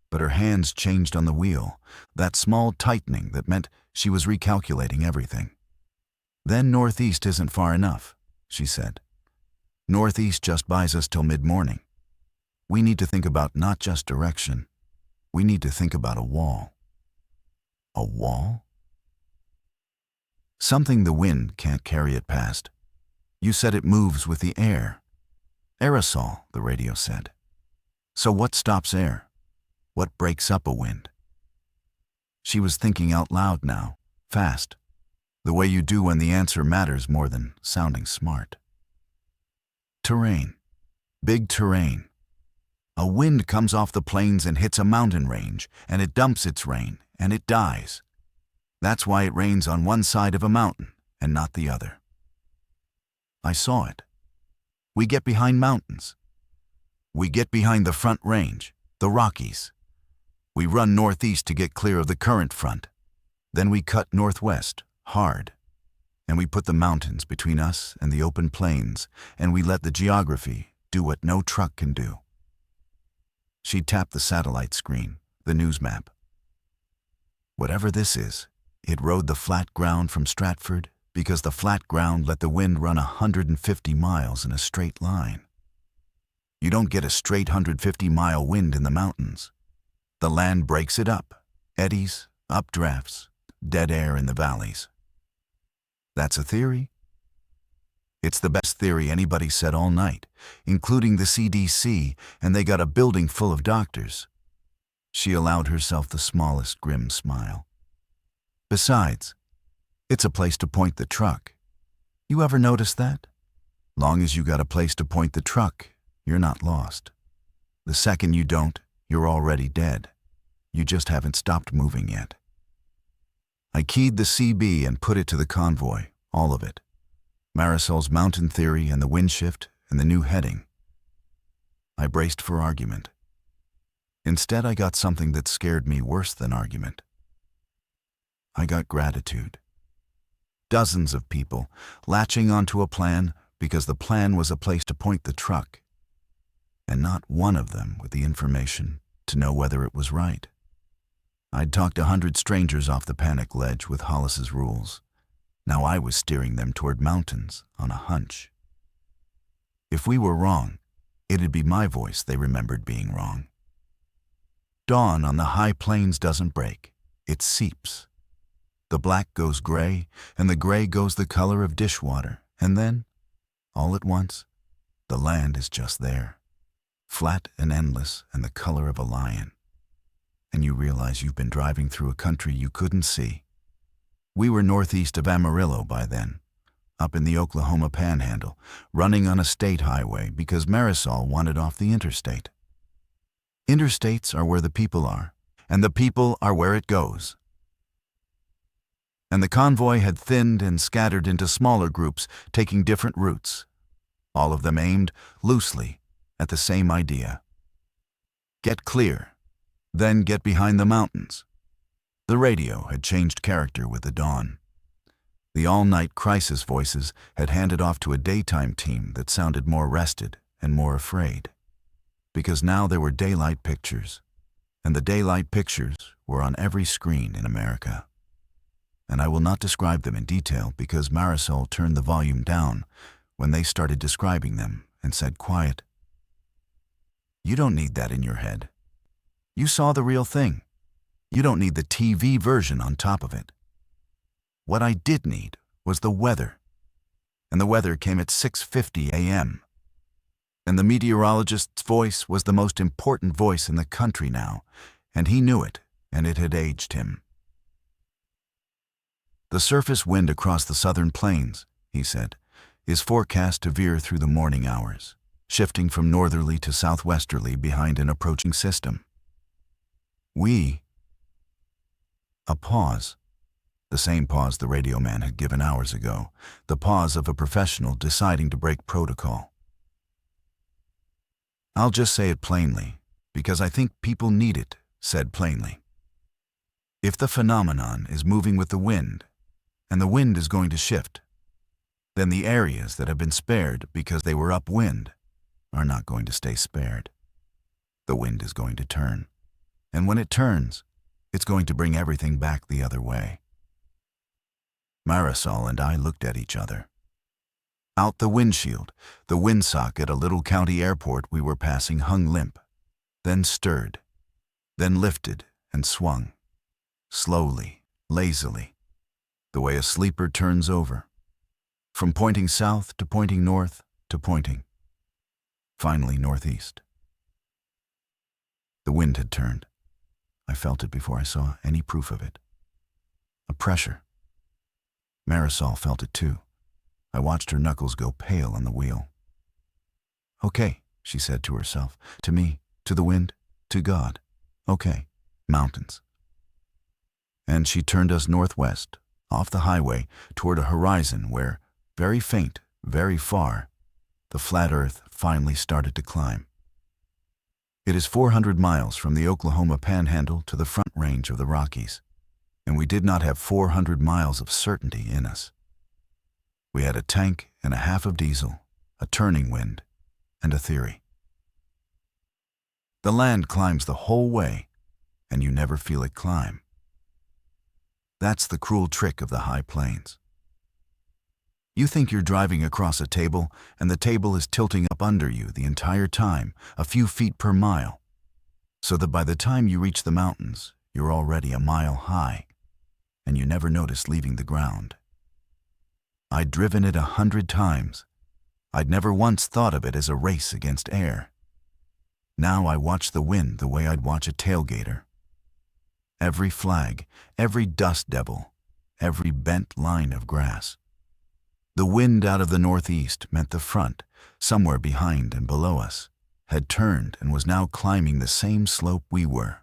Speaker 1: But her hands changed on the wheel, that small tightening that meant she was recalculating everything. Then northeast isn't far enough, she said. Northeast just buys us till mid-morning. We need to think about not just direction. We need to think about a wall. A wall? Something the wind can't carry it past. You said it moves with the air. Aerosol, the radio said. So what stops air? What breaks up a wind? She was thinking out loud now, fast, the way you do when the answer matters more than sounding smart. Terrain. Big terrain. A wind comes off the plains and hits a mountain range, and it dumps its rain, and it dies. That's why it rains on one side of a mountain and not the other. I saw it. We get behind mountains. We get behind the front range, the Rockies. We run northeast to get clear of the current front. Then we cut northwest, hard. And we put the mountains between us and the open plains, and we let the geography do what no truck can do. She tapped the satellite screen, the news map. Whatever this is, it rode the flat ground from Stratford because the flat ground let the wind run 150 miles in a straight line. You don't get a straight 150-mile wind in the mountains. The land breaks it up, eddies, updrafts, dead air in the valleys. That's a theory? It's the best theory anybody said all night, including the CDC, and they got a building full of doctors. She allowed herself the smallest grim smile. Besides, it's a place to point the truck. You ever notice that? Long as you got a place to point the truck, you're not lost. The second you don't, you're already dead. You just haven't stopped moving yet. I keyed the CB and put it to the convoy, all of it. Marisol's mountain theory and the wind shift and the new heading. I braced for argument. Instead, I got something that scared me worse than argument. I got gratitude. Dozens of people latching onto a plan because the plan was a place to point the truck, and not one of them with the information to know whether it was right. I'd talked 100 strangers off the panic ledge with Hollis's rules. Now I was steering them toward mountains on a hunch. If we were wrong, it'd be my voice they remembered being wrong. Dawn on the high plains doesn't break, it seeps. The black goes gray, and the gray goes the color of dishwater, and then, all at once, the land is just there, flat and endless and the color of a lion. And you realize you've been driving through a country you couldn't see. We were northeast of Amarillo by then, up in the Oklahoma Panhandle, running on a state highway because Marisol wanted off the interstate. Interstates are where the people are, and the people are where it goes. And the convoy had thinned and scattered into smaller groups taking different routes, all of them aimed, loosely, at the same idea. Get clear. Then get behind the mountains. The radio had changed character with the dawn. The all-night crisis voices had handed off to a daytime team that sounded more rested and more afraid. Because now there were daylight pictures, and the daylight pictures were on every screen in America. And I will not describe them in detail because Marisol turned the volume down when they started describing them and said, "Quiet. You don't need that in your head. You saw the real thing. You don't need the TV version on top of it. What I did need was the weather. And the weather came at 6:50 a.m. And the meteorologist's voice was the most important voice in the country now, and he knew it, and it had aged him. The surface wind across the southern plains, he said, is forecast to veer through the morning hours, shifting from northerly to southwesterly behind an approaching system. A pause. The same pause the radio man had given hours ago, the pause of a professional deciding to break protocol. I'll just say it plainly, because I think people need it said plainly. If the phenomenon is moving with the wind, and the wind is going to shift, then the areas that have been spared because they were upwind are not going to stay spared. The wind is going to turn, and when it turns, it's going to bring everything back the other way. Marisol and I looked at each other. Out the windshield, the windsock at a little county airport we were passing hung limp, then stirred, then lifted and swung, slowly, lazily, the way a sleeper turns over, from pointing south to pointing north to pointing, finally northeast. The wind had turned. I felt it before I saw any proof of it. A pressure. Marisol felt it too. I watched her knuckles go pale on the wheel. Okay, she said to herself, to me, to the wind, to God. Okay, mountains. And she turned us northwest, off the highway, toward a horizon where, very faint, very far, the flat earth finally started to climb. It is 400 miles from the Oklahoma Panhandle to the Front Range of the Rockies, and we did not have 400 miles of certainty in us. We had a tank and a half of diesel, a turning wind, and a theory. The land climbs the whole way, and you never feel it climb. That's the cruel trick of the high plains. You think you're driving across a table, and the table is tilting up under you the entire time, a few feet per mile, so that by the time you reach the mountains, you're already a mile high, and you never notice leaving the ground. I'd driven it 100 times. I'd never once thought of it as a race against air. Now I watch the wind the way I'd watch a tailgater. Every flag, every dust devil, every bent line of grass. The wind out of the northeast meant the front, somewhere behind and below us, had turned and was now climbing the same slope we were,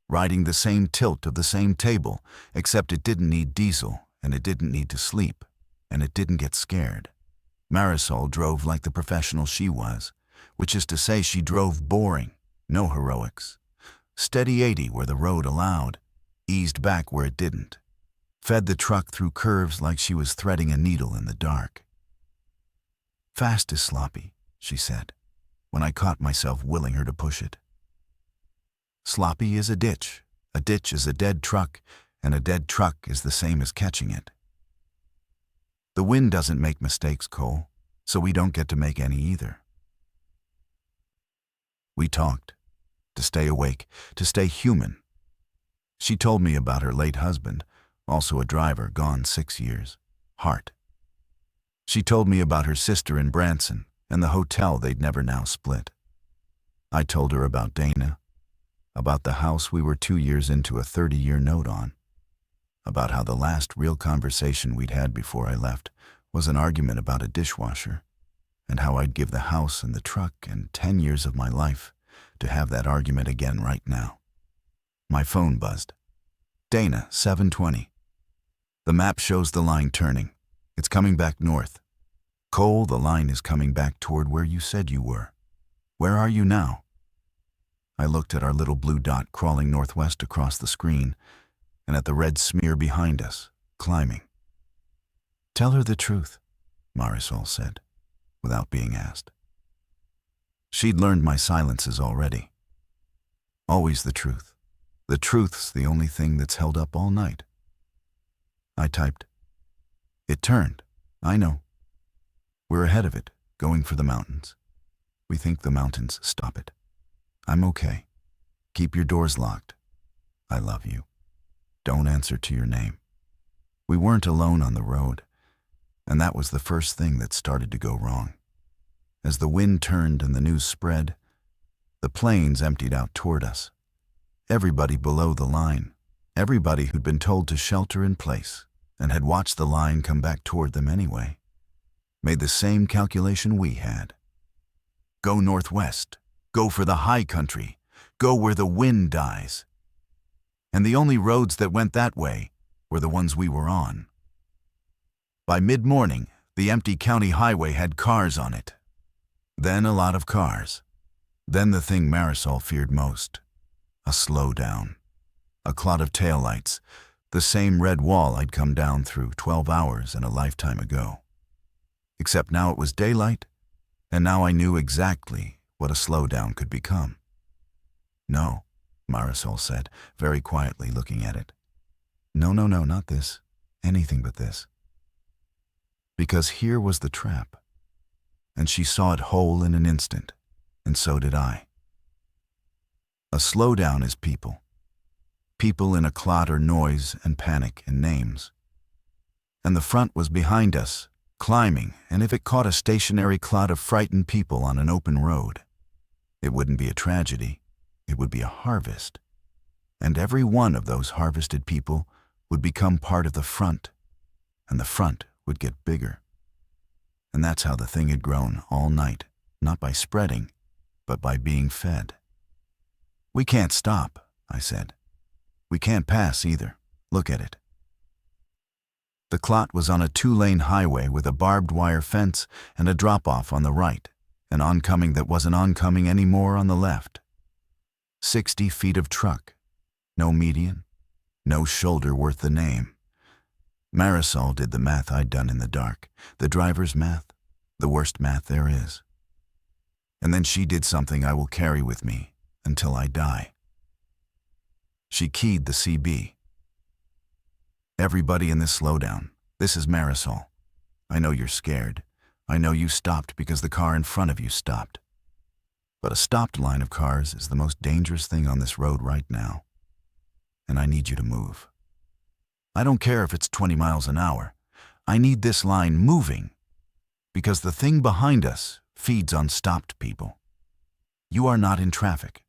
Speaker 1: riding the same tilt of the same table, except it didn't need diesel and it didn't need to sleep, and it didn't get scared. Marisol drove like the professional she was, which is to say she drove boring, no heroics. Steady 80 where the road allowed, eased back where it didn't, fed the truck through curves like she was threading a needle in the dark. Fast is sloppy, she said, when I caught myself willing her to push it. Sloppy is a ditch is a dead truck, and a dead truck is the same as catching it. The wind doesn't make mistakes, Cole, so we don't get to make any either. We talked, to stay awake, to stay human. She told me about her late husband, also a driver, gone 6 years, Hart. She told me about her sister in Branson and the hotel they'd never now split. I told her about Dana, about the house we were 2 years into a 30-year note on, about how the last real conversation we'd had before I left was an argument about a dishwasher, and how I'd give the house and the truck and 10 years of my life to have that argument again right now. My phone buzzed. Dana, 7:20. The map shows the line turning. It's coming back north. Cole, the line is coming back toward where you said you were. Where are you now? I looked at our little blue dot crawling northwest across the screen, and at the red smear behind us, climbing. Tell her the truth, Marisol said, without being asked. She'd learned my silences already. Always the truth. The truth's the only thing that's held up all night. I typed. It turned. I know. We're ahead of it, going for the mountains. We think the mountains stop it. I'm okay. Keep your doors locked. I love you. Don't answer to your name. We weren't alone on the road, and that was the first thing that started to go wrong. As the wind turned and the news spread, the planes emptied out toward us. Everybody below the line, everybody who'd been told to shelter in place and had watched the line come back toward them anyway, made the same calculation we had. Go northwest. Go for the high country. Go where the wind dies. And the only roads that went that way were the ones we were on. By mid-morning, the empty county highway had cars on it. Then a lot of cars. Then the thing Marisol feared most. A slowdown. A clot of taillights. The same red wall I'd come down through 12 hours and a lifetime ago. Except now it was daylight, and now I knew exactly what a slowdown could become. No, Marisol said, very quietly looking at it. No, not this. Anything but this. Because here was the trap. And she saw it whole in an instant, and so did I. A slowdown is people. People in a clot or noise and panic and names. And the front was behind us, climbing, and if it caught a stationary clot of frightened people on an open road, it wouldn't be a tragedy, it would be a harvest. And every one of those harvested people would become part of the front, and the front would get bigger. And that's how the thing had grown all night, not by spreading, but by being fed. We can't stop, I said. We can't pass either. Look at it. The clot was on a 2-lane highway with a barbed wire fence and a drop-off on the right, an oncoming that wasn't oncoming anymore on the left. 60 feet of truck. No median. No shoulder worth the name. Marisol did the math I'd done in the dark, the driver's math, the worst math there is. And then she did something I will carry with me until I die. She keyed the CB. Everybody in this slowdown, this is Marisol. I know you're scared. I know you stopped because the car in front of you stopped. But a stopped line of cars is the most dangerous thing on this road right now. And I need you to move. I don't care if it's 20 miles an hour. I need this line moving, because the thing behind us feeds on stopped people. You are not in traffic.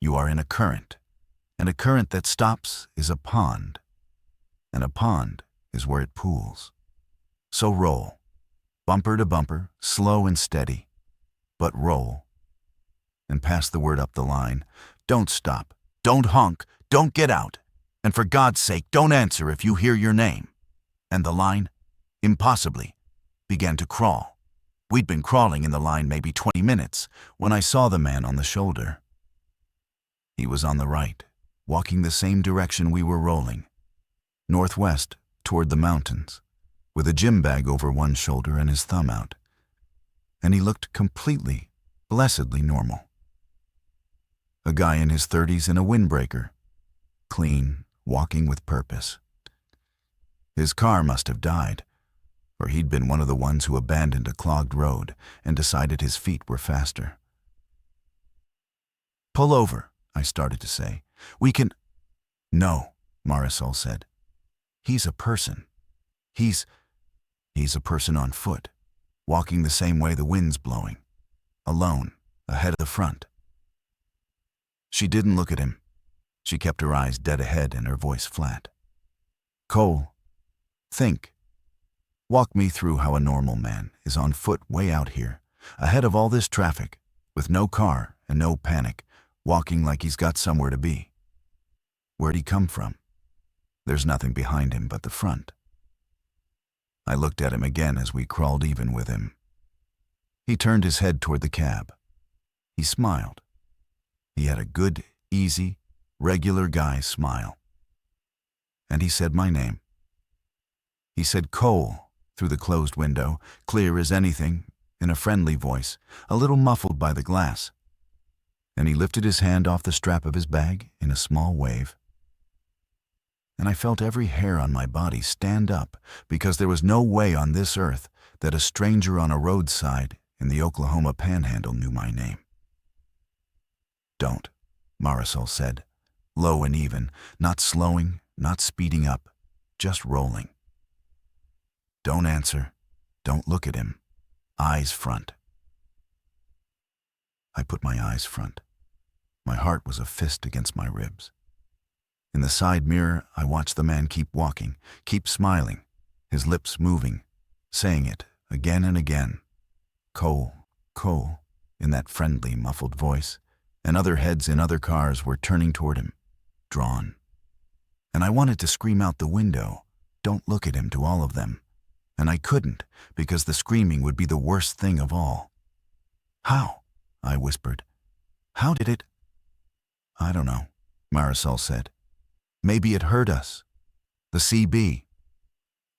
Speaker 1: You are in a current, and a current that stops is a pond, and a pond is where it pools. So roll, bumper to bumper, slow and steady, but roll. And pass the word up the line. Don't stop, don't honk, don't get out. And for God's sake, don't answer if you hear your name. And the line, impossibly, began to crawl. We'd been crawling in the line maybe 20 minutes when I saw the man on the shoulder. He was on the right, walking the same direction we were rolling, northwest toward the mountains, with a gym bag over one shoulder and his thumb out. And he looked completely, blessedly normal. A guy in his 30s in a windbreaker, clean, walking with purpose. His car must have died, or he'd been one of the ones who abandoned a clogged road and decided his feet were faster. Pull over, I started to say. We can... No, Marisol said. He's a person. He's a person on foot, walking the same way the wind's blowing, alone, ahead of the front. She didn't look at him. She kept her eyes dead ahead and her voice flat. Cole, think. Walk me through how a normal man is on foot way out here, ahead of all this traffic, with no car and no panic, walking like he's got somewhere to be. Where'd he come from? There's nothing behind him but the front. I looked at him again as we crawled even with him. He turned his head toward the cab. He smiled. He had a good, easy, regular guy smile. And he said my name. He said Cole through the closed window, clear as anything, in a friendly voice, a little muffled by the glass. And he lifted his hand off the strap of his bag in a small wave. And I felt every hair on my body stand up because there was no way on this earth that a stranger on a roadside in the Oklahoma Panhandle knew my name. Don't, Marisol said, low and even, not slowing, not speeding up, just rolling. Don't answer. Don't look at him. Eyes front. I put my eyes front. My heart was a fist against my ribs. In the side mirror, I watched the man keep walking, keep smiling, his lips moving, saying it again and again. Cole, Cole, in that friendly, muffled voice, and other heads in other cars were turning toward him, drawn. And I wanted to scream out the window, "Don't look at him," to all of them. And I couldn't, because the screaming would be the worst thing of all. "How?" I whispered. "How did it?" "I don't know," Marisol said. "Maybe it heard us. The CB.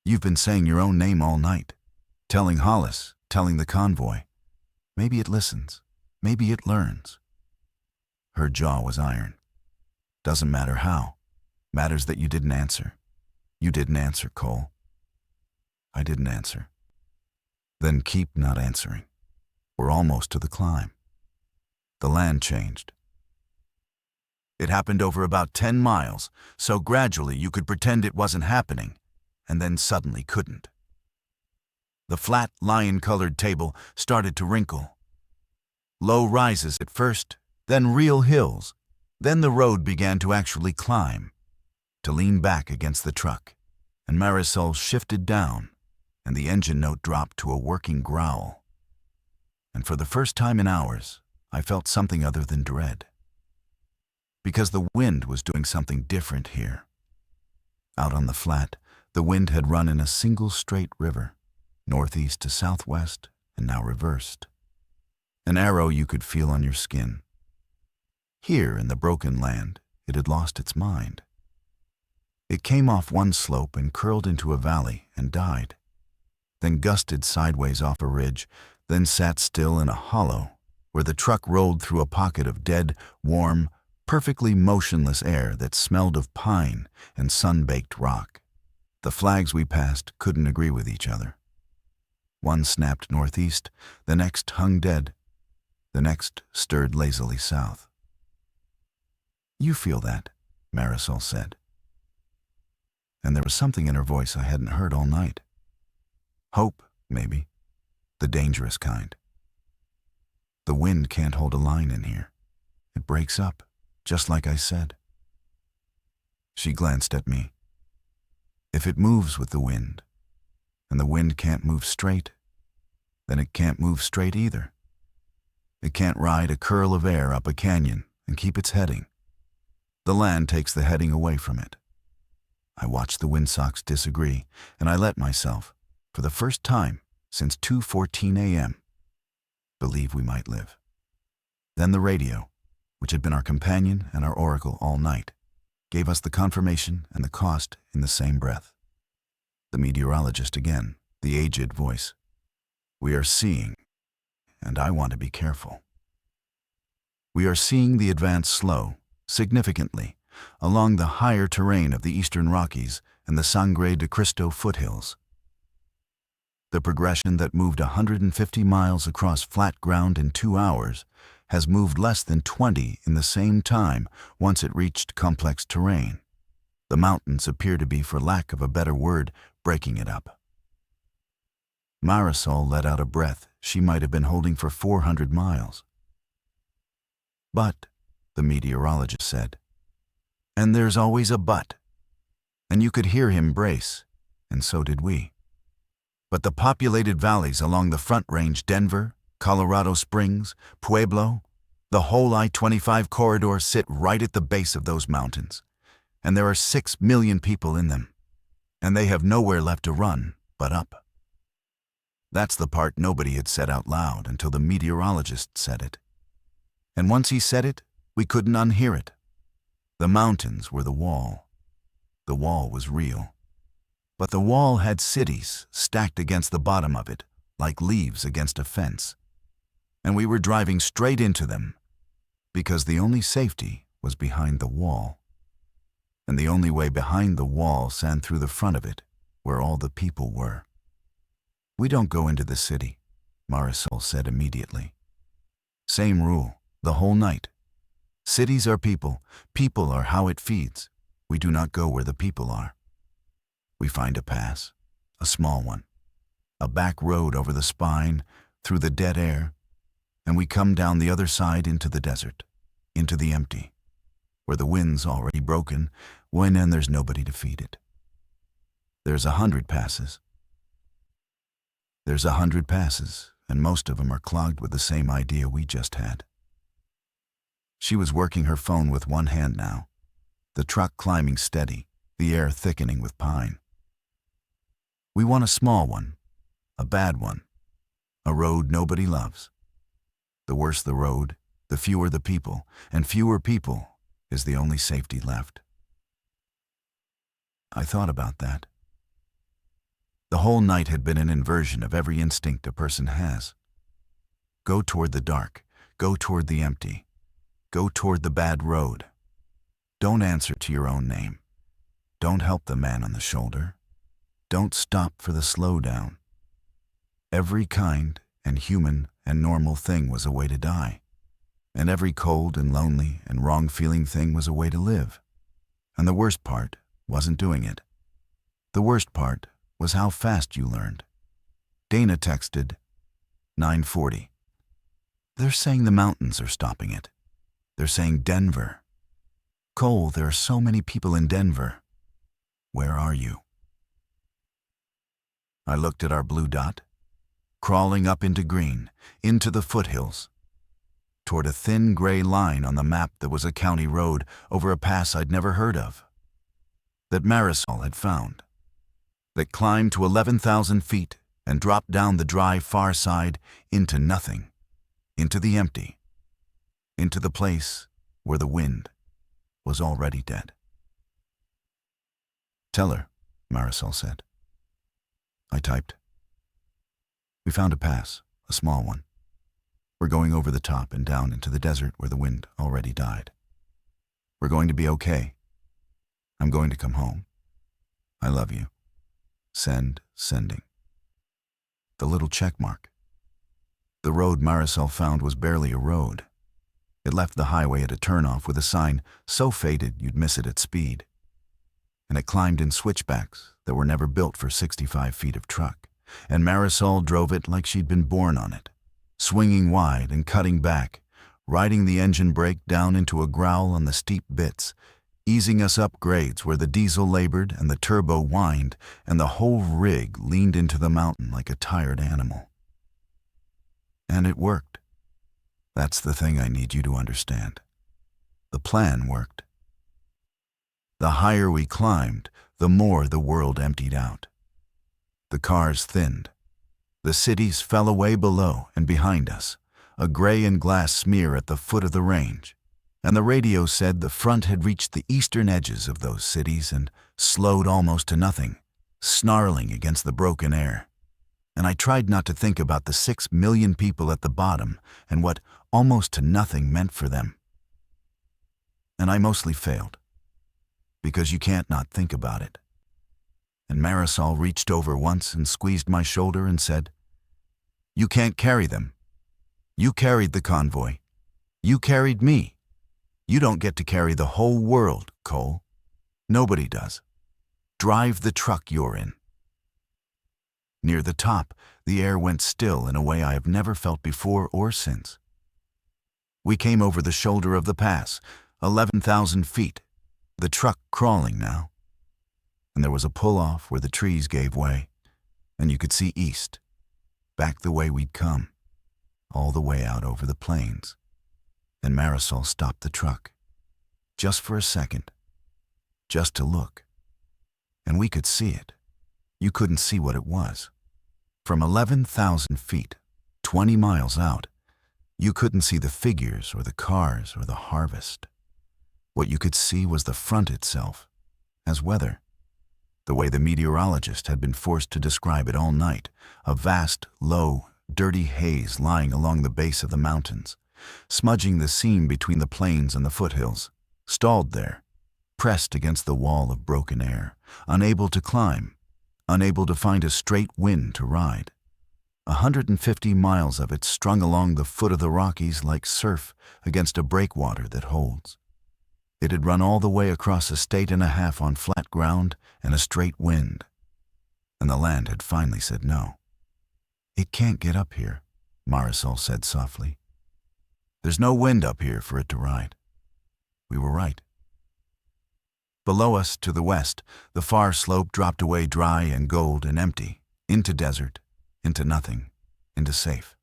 Speaker 1: You've been saying your own name all night, telling Hollis, telling the convoy. Maybe it listens. Maybe it learns." Her jaw was iron. "Doesn't matter how. Matters that you didn't answer. You didn't answer, Cole." I didn't answer. "Then keep not answering. We're almost to the climb." The land changed. It happened over about 10 miles, so gradually you could pretend it wasn't happening, and then suddenly couldn't. The flat, lion-colored table started to wrinkle. Low rises at first, then real hills. Then the road began to actually climb, to lean back against the truck, and Marisol shifted down, and the engine note dropped to a working growl. And for the first time in hours, I felt something other than dread. Because the wind was doing something different here. Out on the flat, the wind had run in a single straight river, northeast to southwest, and now reversed. An arrow you could feel on your skin. Here in the broken land, it had lost its mind. It came off one slope and curled into a valley and died, then gusted sideways off a ridge, then sat still in a hollow where the truck rolled through a pocket of dead, warm, perfectly motionless air that smelled of pine and sun-baked rock. The flags we passed couldn't agree with each other. One snapped northeast, the next hung dead, the next stirred lazily south. "You feel that," Marisol said. And there was something in her voice I hadn't heard all night. Hope, maybe. The dangerous kind. The wind can't hold a line in here. It breaks up, just like I said. She glanced at me. If it moves with the wind, and the wind can't move straight, then it can't move straight either. It can't ride a curl of air up a canyon and keep its heading. The land takes the heading away from it. I watched the windsocks disagree, and I let myself, for the first time since 2:14 a.m., believe we might live. Then the radio, which had been our companion and our oracle all night, gave us the confirmation and the cost in the same breath. The meteorologist again, the aged voice. "We are seeing, and I want to be careful. We are seeing the advance slow, significantly, along the higher terrain of the Eastern Rockies and the Sangre de Cristo foothills. The progression that moved 150 miles across flat ground in 2 hours has moved less than 20 in the same time once it reached complex terrain. The mountains appear to be, for lack of a better word, breaking it up." Marisol let out a breath she might have been holding for 400 miles. "But," the meteorologist said, "and there's always a but." And you could hear him brace, and so did we. "But the populated valleys along the Front Range, Denver, Colorado Springs, Pueblo, the whole I-25 corridor sit right at the base of those mountains, and there are 6 million people in them, and they have nowhere left to run but up." That's the part nobody had said out loud until the meteorologist said it. And once he said it, we couldn't unhear it. The mountains were the wall. The wall was real. But the wall had cities stacked against the bottom of it, like leaves against a fence. And we were driving straight into them, because the only safety was behind the wall. And the only way behind the wall sent through the front of it, where all the people were. "We don't go into the city," Marisol said immediately. "Same rule, the whole night. Cities are people. People are how it feeds. We do not go where the people are. We find a pass, a small one, a back road over the spine, through the dead air, and we come down the other side into the desert, into the empty, where the wind's already broken, and there's nobody to feed it. There's 100 passes. There's 100 passes, and most of them are clogged with the same idea we just had. She was working her phone with one hand now, the truck climbing steady, the air thickening with pine. We want a small one, a bad one, a road nobody loves. The worse the road, the fewer the people, and fewer people is the only safety left. I thought about that. The whole night had been an inversion of every instinct a person has. Go toward the dark, go toward the empty, go toward the bad road. Don't answer to your own name. Don't help the man on the shoulder. Don't stop for the slowdown. Every kind and human and normal thing was a way to die, and every cold and lonely and wrong-feeling thing was a way to live. And the worst part wasn't doing it. The worst part was how fast you learned. Dana texted, 9:40. They're saying the mountains are stopping it. They're saying Denver. Cole, there are so many people in Denver. Where are you? I looked at our blue dot, crawling up into green, into the foothills, toward a thin gray line on the map that was a county road over a pass I'd never heard of, that Marisol had found, that climbed to 11,000 feet and dropped down the dry far side into nothing, into the empty, into the place where the wind was already dead. Tell her, Marisol said. I typed. We found a pass, a small one. We're going over the top and down into the desert where the wind already died. We're going to be okay. I'm going to come home. I love you. Sending. The little check mark. The road Marisol found was barely a road. It left the highway at a turnoff with a sign so faded you'd miss it at speed. And it climbed in switchbacks that were never built for 65 feet of truck, and Marisol drove it like she'd been born on it, swinging wide and cutting back, riding the engine brake down into a growl on the steep bits, easing us up grades where the diesel labored and the turbo whined and the whole rig leaned into the mountain like a tired animal. And it worked. That's the thing I need you to understand. The plan worked. The higher we climbed, the more the world emptied out. The cars thinned. The cities fell away below and behind us, a gray and glass smear at the foot of the range. And the radio said the front had reached the eastern edges of those cities and slowed almost to nothing, snarling against the broken air. And I tried not to think about the 6 million people at the bottom and what almost to nothing meant for them. And I mostly failed, because you can't not think about it. And Marisol reached over once and squeezed my shoulder and said, "You can't carry them. You carried the convoy. You carried me. You don't get to carry the whole world, Cole. Nobody does. Drive the truck you're in." Near the top, the air went still in a way I have never felt before or since. We came over the shoulder of the pass, 11,000 feet, the truck crawling now. And there was a pull-off where the trees gave way, and you could see east, back the way we'd come, all the way out over the plains. And Marisol stopped the truck, just for a second, just to look. And we could see it. You couldn't see what it was. From 11,000 feet, 20 miles out, you couldn't see the figures or the cars or the harvest. What you could see was the front itself, as weather, the way the meteorologist had been forced to describe it all night, a vast, low, dirty haze lying along the base of the mountains, smudging the seam between the plains and the foothills, stalled there, pressed against the wall of broken air, unable to climb, unable to find a straight wind to ride. 150 miles of it strung along the foot of the Rockies like surf against a breakwater that holds. It had run all the way across a state and a half on flat ground and a straight wind. And the land had finally said no. "It can't get up here," Marisol said softly. "There's no wind up here for it to ride." We were right. Below us, to the west, the far slope dropped away dry and gold and empty, into desert, into nothing, into safe.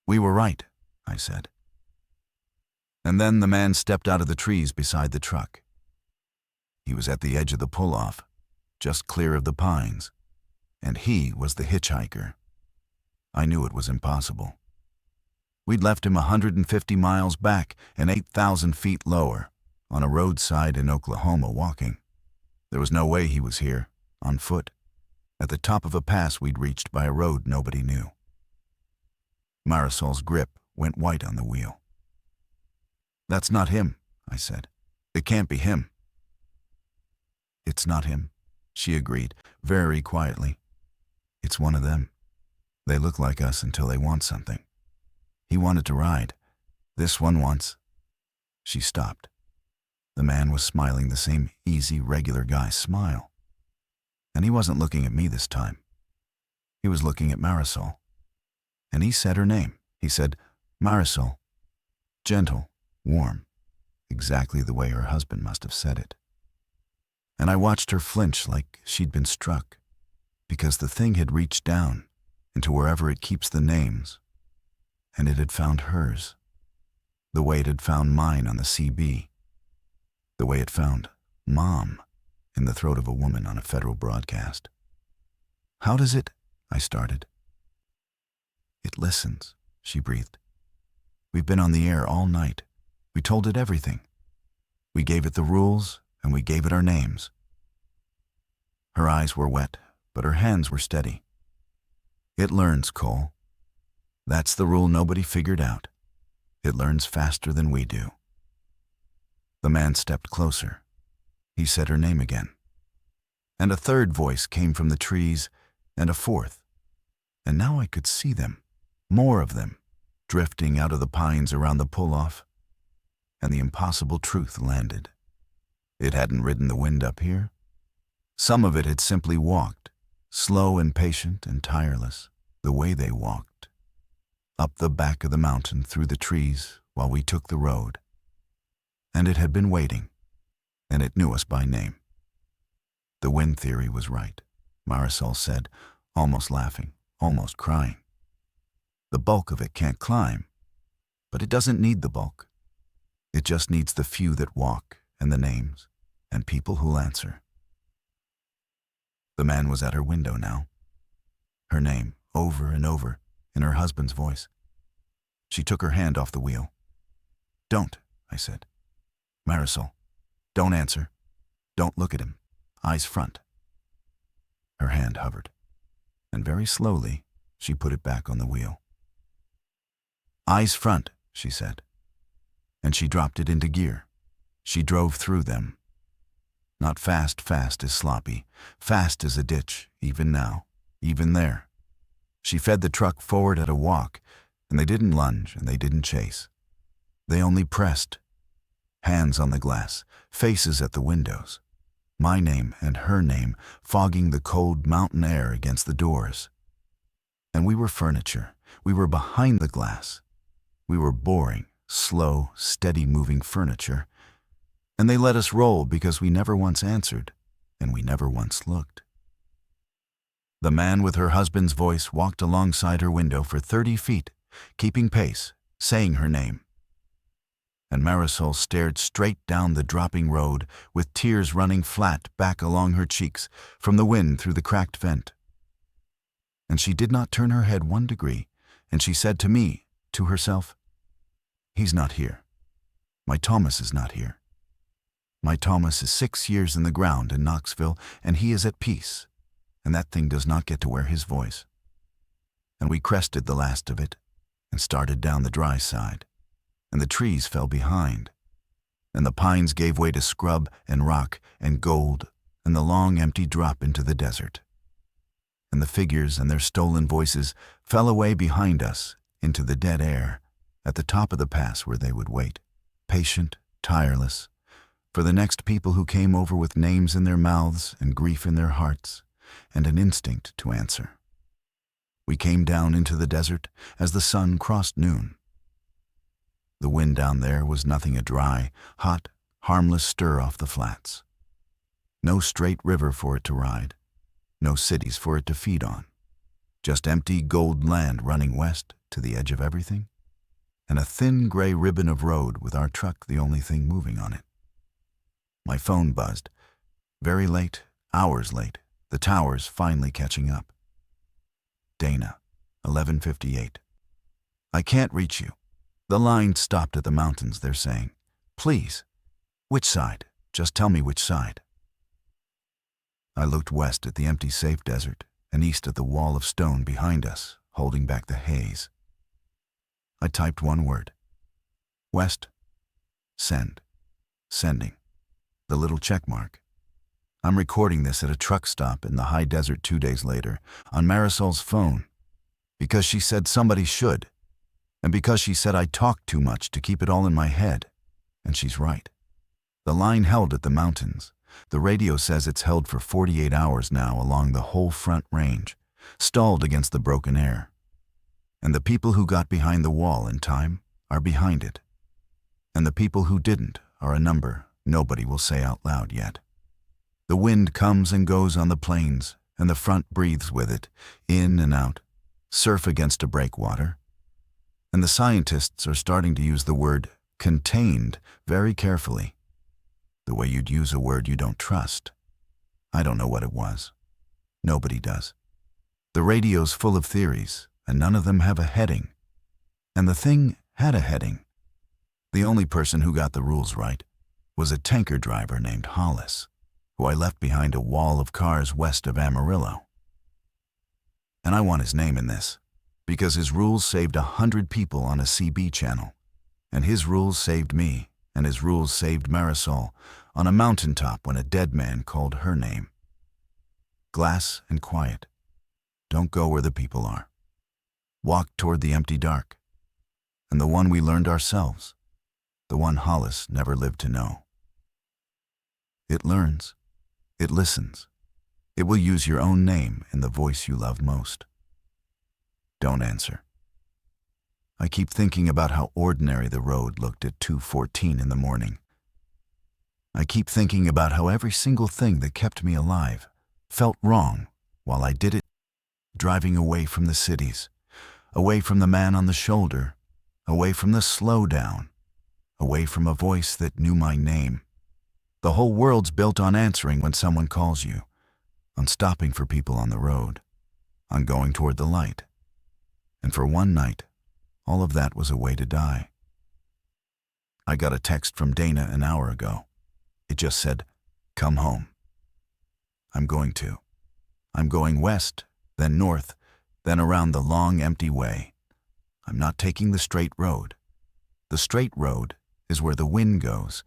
Speaker 1: "We were right," I said. And then the man stepped out of the trees beside the truck. He was at the edge of the pull-off, just clear of the pines, and he was the hitchhiker. I knew it was impossible. We'd left him 150 miles back and 8,000 feet lower, on a roadside in Oklahoma walking. There was no way he was here, on foot, at the top of a pass we'd reached by a road nobody knew. Marisol's grip went white on the wheel. "That's not him," I said. "It can't be him." "It's not him," she agreed, very quietly. "It's one of them. They look like us until they want something. He wanted to ride. This one wants." She stopped. The man was smiling the same easy, regular guy smile. And he wasn't looking at me this time. He was looking at Marisol. And he said her name. He said, "Marisol." Gentle, warm, exactly the way her husband must have said it. And I watched her flinch like she'd been struck, because the thing had reached down into wherever it keeps the names, and it had found hers, the way it had found mine on the CB, the way it found Mom in the throat of a woman on a federal broadcast. "How does it?" I started. "It listens," she breathed. "We've been on the air all night. We told it everything. We gave it the rules, and we gave it our names." Her eyes were wet, but her hands were steady. "It learns, Cole. That's the rule nobody figured out. It learns faster than we do." The man stepped closer. He said her name again. And a third voice came from the trees, and a fourth. And now I could see them, more of them, drifting out of the pines around the pull-off. And the impossible truth landed. It hadn't ridden the wind up here. Some of it had simply walked, slow and patient and tireless, the way they walked, up the back of the mountain through the trees while we took the road. And it had been waiting, and it knew us by name. "The wind theory was right," Marisol said, almost laughing, almost crying. "The bulk of it can't climb, but it doesn't need the bulk. It just needs the few that walk, and the names, and people who'll answer." The man was at her window now. Her name, over and over, in her husband's voice. She took her hand off the wheel. "Don't," I said. "Marisol, don't answer. Don't look at him. Eyes front." Her hand hovered, and very slowly she put it back on the wheel. "Eyes front," she said. And she dropped it into gear. She drove through them. Not fast, fast as sloppy, fast as a ditch, even now, even there. She fed the truck forward at a walk, and they didn't lunge and they didn't chase. They only pressed. Hands on the glass, faces at the windows. My name and her name fogging the cold mountain air against the doors. And we were furniture. We were behind the glass. We were boring, slow, steady-moving furniture. And they let us roll because we never once answered, and we never once looked. The man with her husband's voice walked alongside her window for 30 feet, keeping pace, saying her name. And Marisol stared straight down the dropping road with tears running flat back along her cheeks from the wind through the cracked vent. And she did not turn her head 1 degree, and she said to me, to herself, "He's not here. My Thomas is not here. My Thomas is 6 years in the ground in Knoxville, and he is at peace, and that thing does not get to wear his voice." And we crested the last of it and started down the dry side. And the trees fell behind, and the pines gave way to scrub and rock and gold and the long empty drop into the desert. and the figures and their stolen voices fell away behind us into the dead air at the top of the pass where they would wait, patient, tireless, for the next people who came over with names in their mouths and grief in their hearts and an instinct to answer. We came down into the desert as the sun crossed noon. The wind down there was nothing a dry, hot, harmless stir off the flats. No straight river for it to ride, no cities for it to feed on, just empty gold land running west to the edge of everything, and a thin gray ribbon of road with our truck the only thing moving on it. My phone buzzed. Very late, hours late, the towers finally catching up. Dana, 11:58. I can't reach you. The line stopped at the mountains, they're saying. Please. Which side? Just tell me which side. I looked west at the empty safe desert and east at the wall of stone behind us, holding back the haze. I typed one word. West. Send. Sending. The little check mark. I'm recording this at a truck stop in the high desert 2 days later on Marisol's phone because she said somebody should, and because she said I talked too much to keep it all in my head, and she's right. The line held at the mountains. The radio says it's held for 48 hours now along the whole front range, stalled against the broken air. And the people who got behind the wall in time are behind it. And the people who didn't are a number nobody will say out loud yet. The wind comes and goes on the plains, and the front breathes with it, in and out, surf against a breakwater. And the scientists are starting to use the word contained very carefully, the way you'd use a word you don't trust. I don't know what it was. Nobody does. The radio's full of theories, and none of them have a heading. And the thing had a heading. The only person who got the rules right was a tanker driver named Hollis, who I left behind a wall of cars west of Amarillo. And I want his name in this, because his rules saved 100 people on a CB channel, and his rules saved me, and his rules saved Marisol on a mountaintop when a dead man called her name. Glass and quiet. Don't go where the people are. Walk toward the empty dark, and the one we learned ourselves, the one Hollis never lived to know. It learns. It listens. It will use your own name in the voice you love most. Don't answer. I keep thinking about how ordinary the road looked at 2:14 in the morning. I keep thinking about how every single thing that kept me alive felt wrong while I did it, driving away from the cities, away from the man on the shoulder, away from the slowdown, away from a voice that knew my name. The whole world's built on answering when someone calls you, on stopping for people on the road, on going toward the light. And for one night, all of that was a way to die. I got a text from Dana an hour ago. It just said, "Come home." I'm going to. I'm going west, then north, then around the long, empty way. I'm not taking the straight road. The straight road is where the wind goes,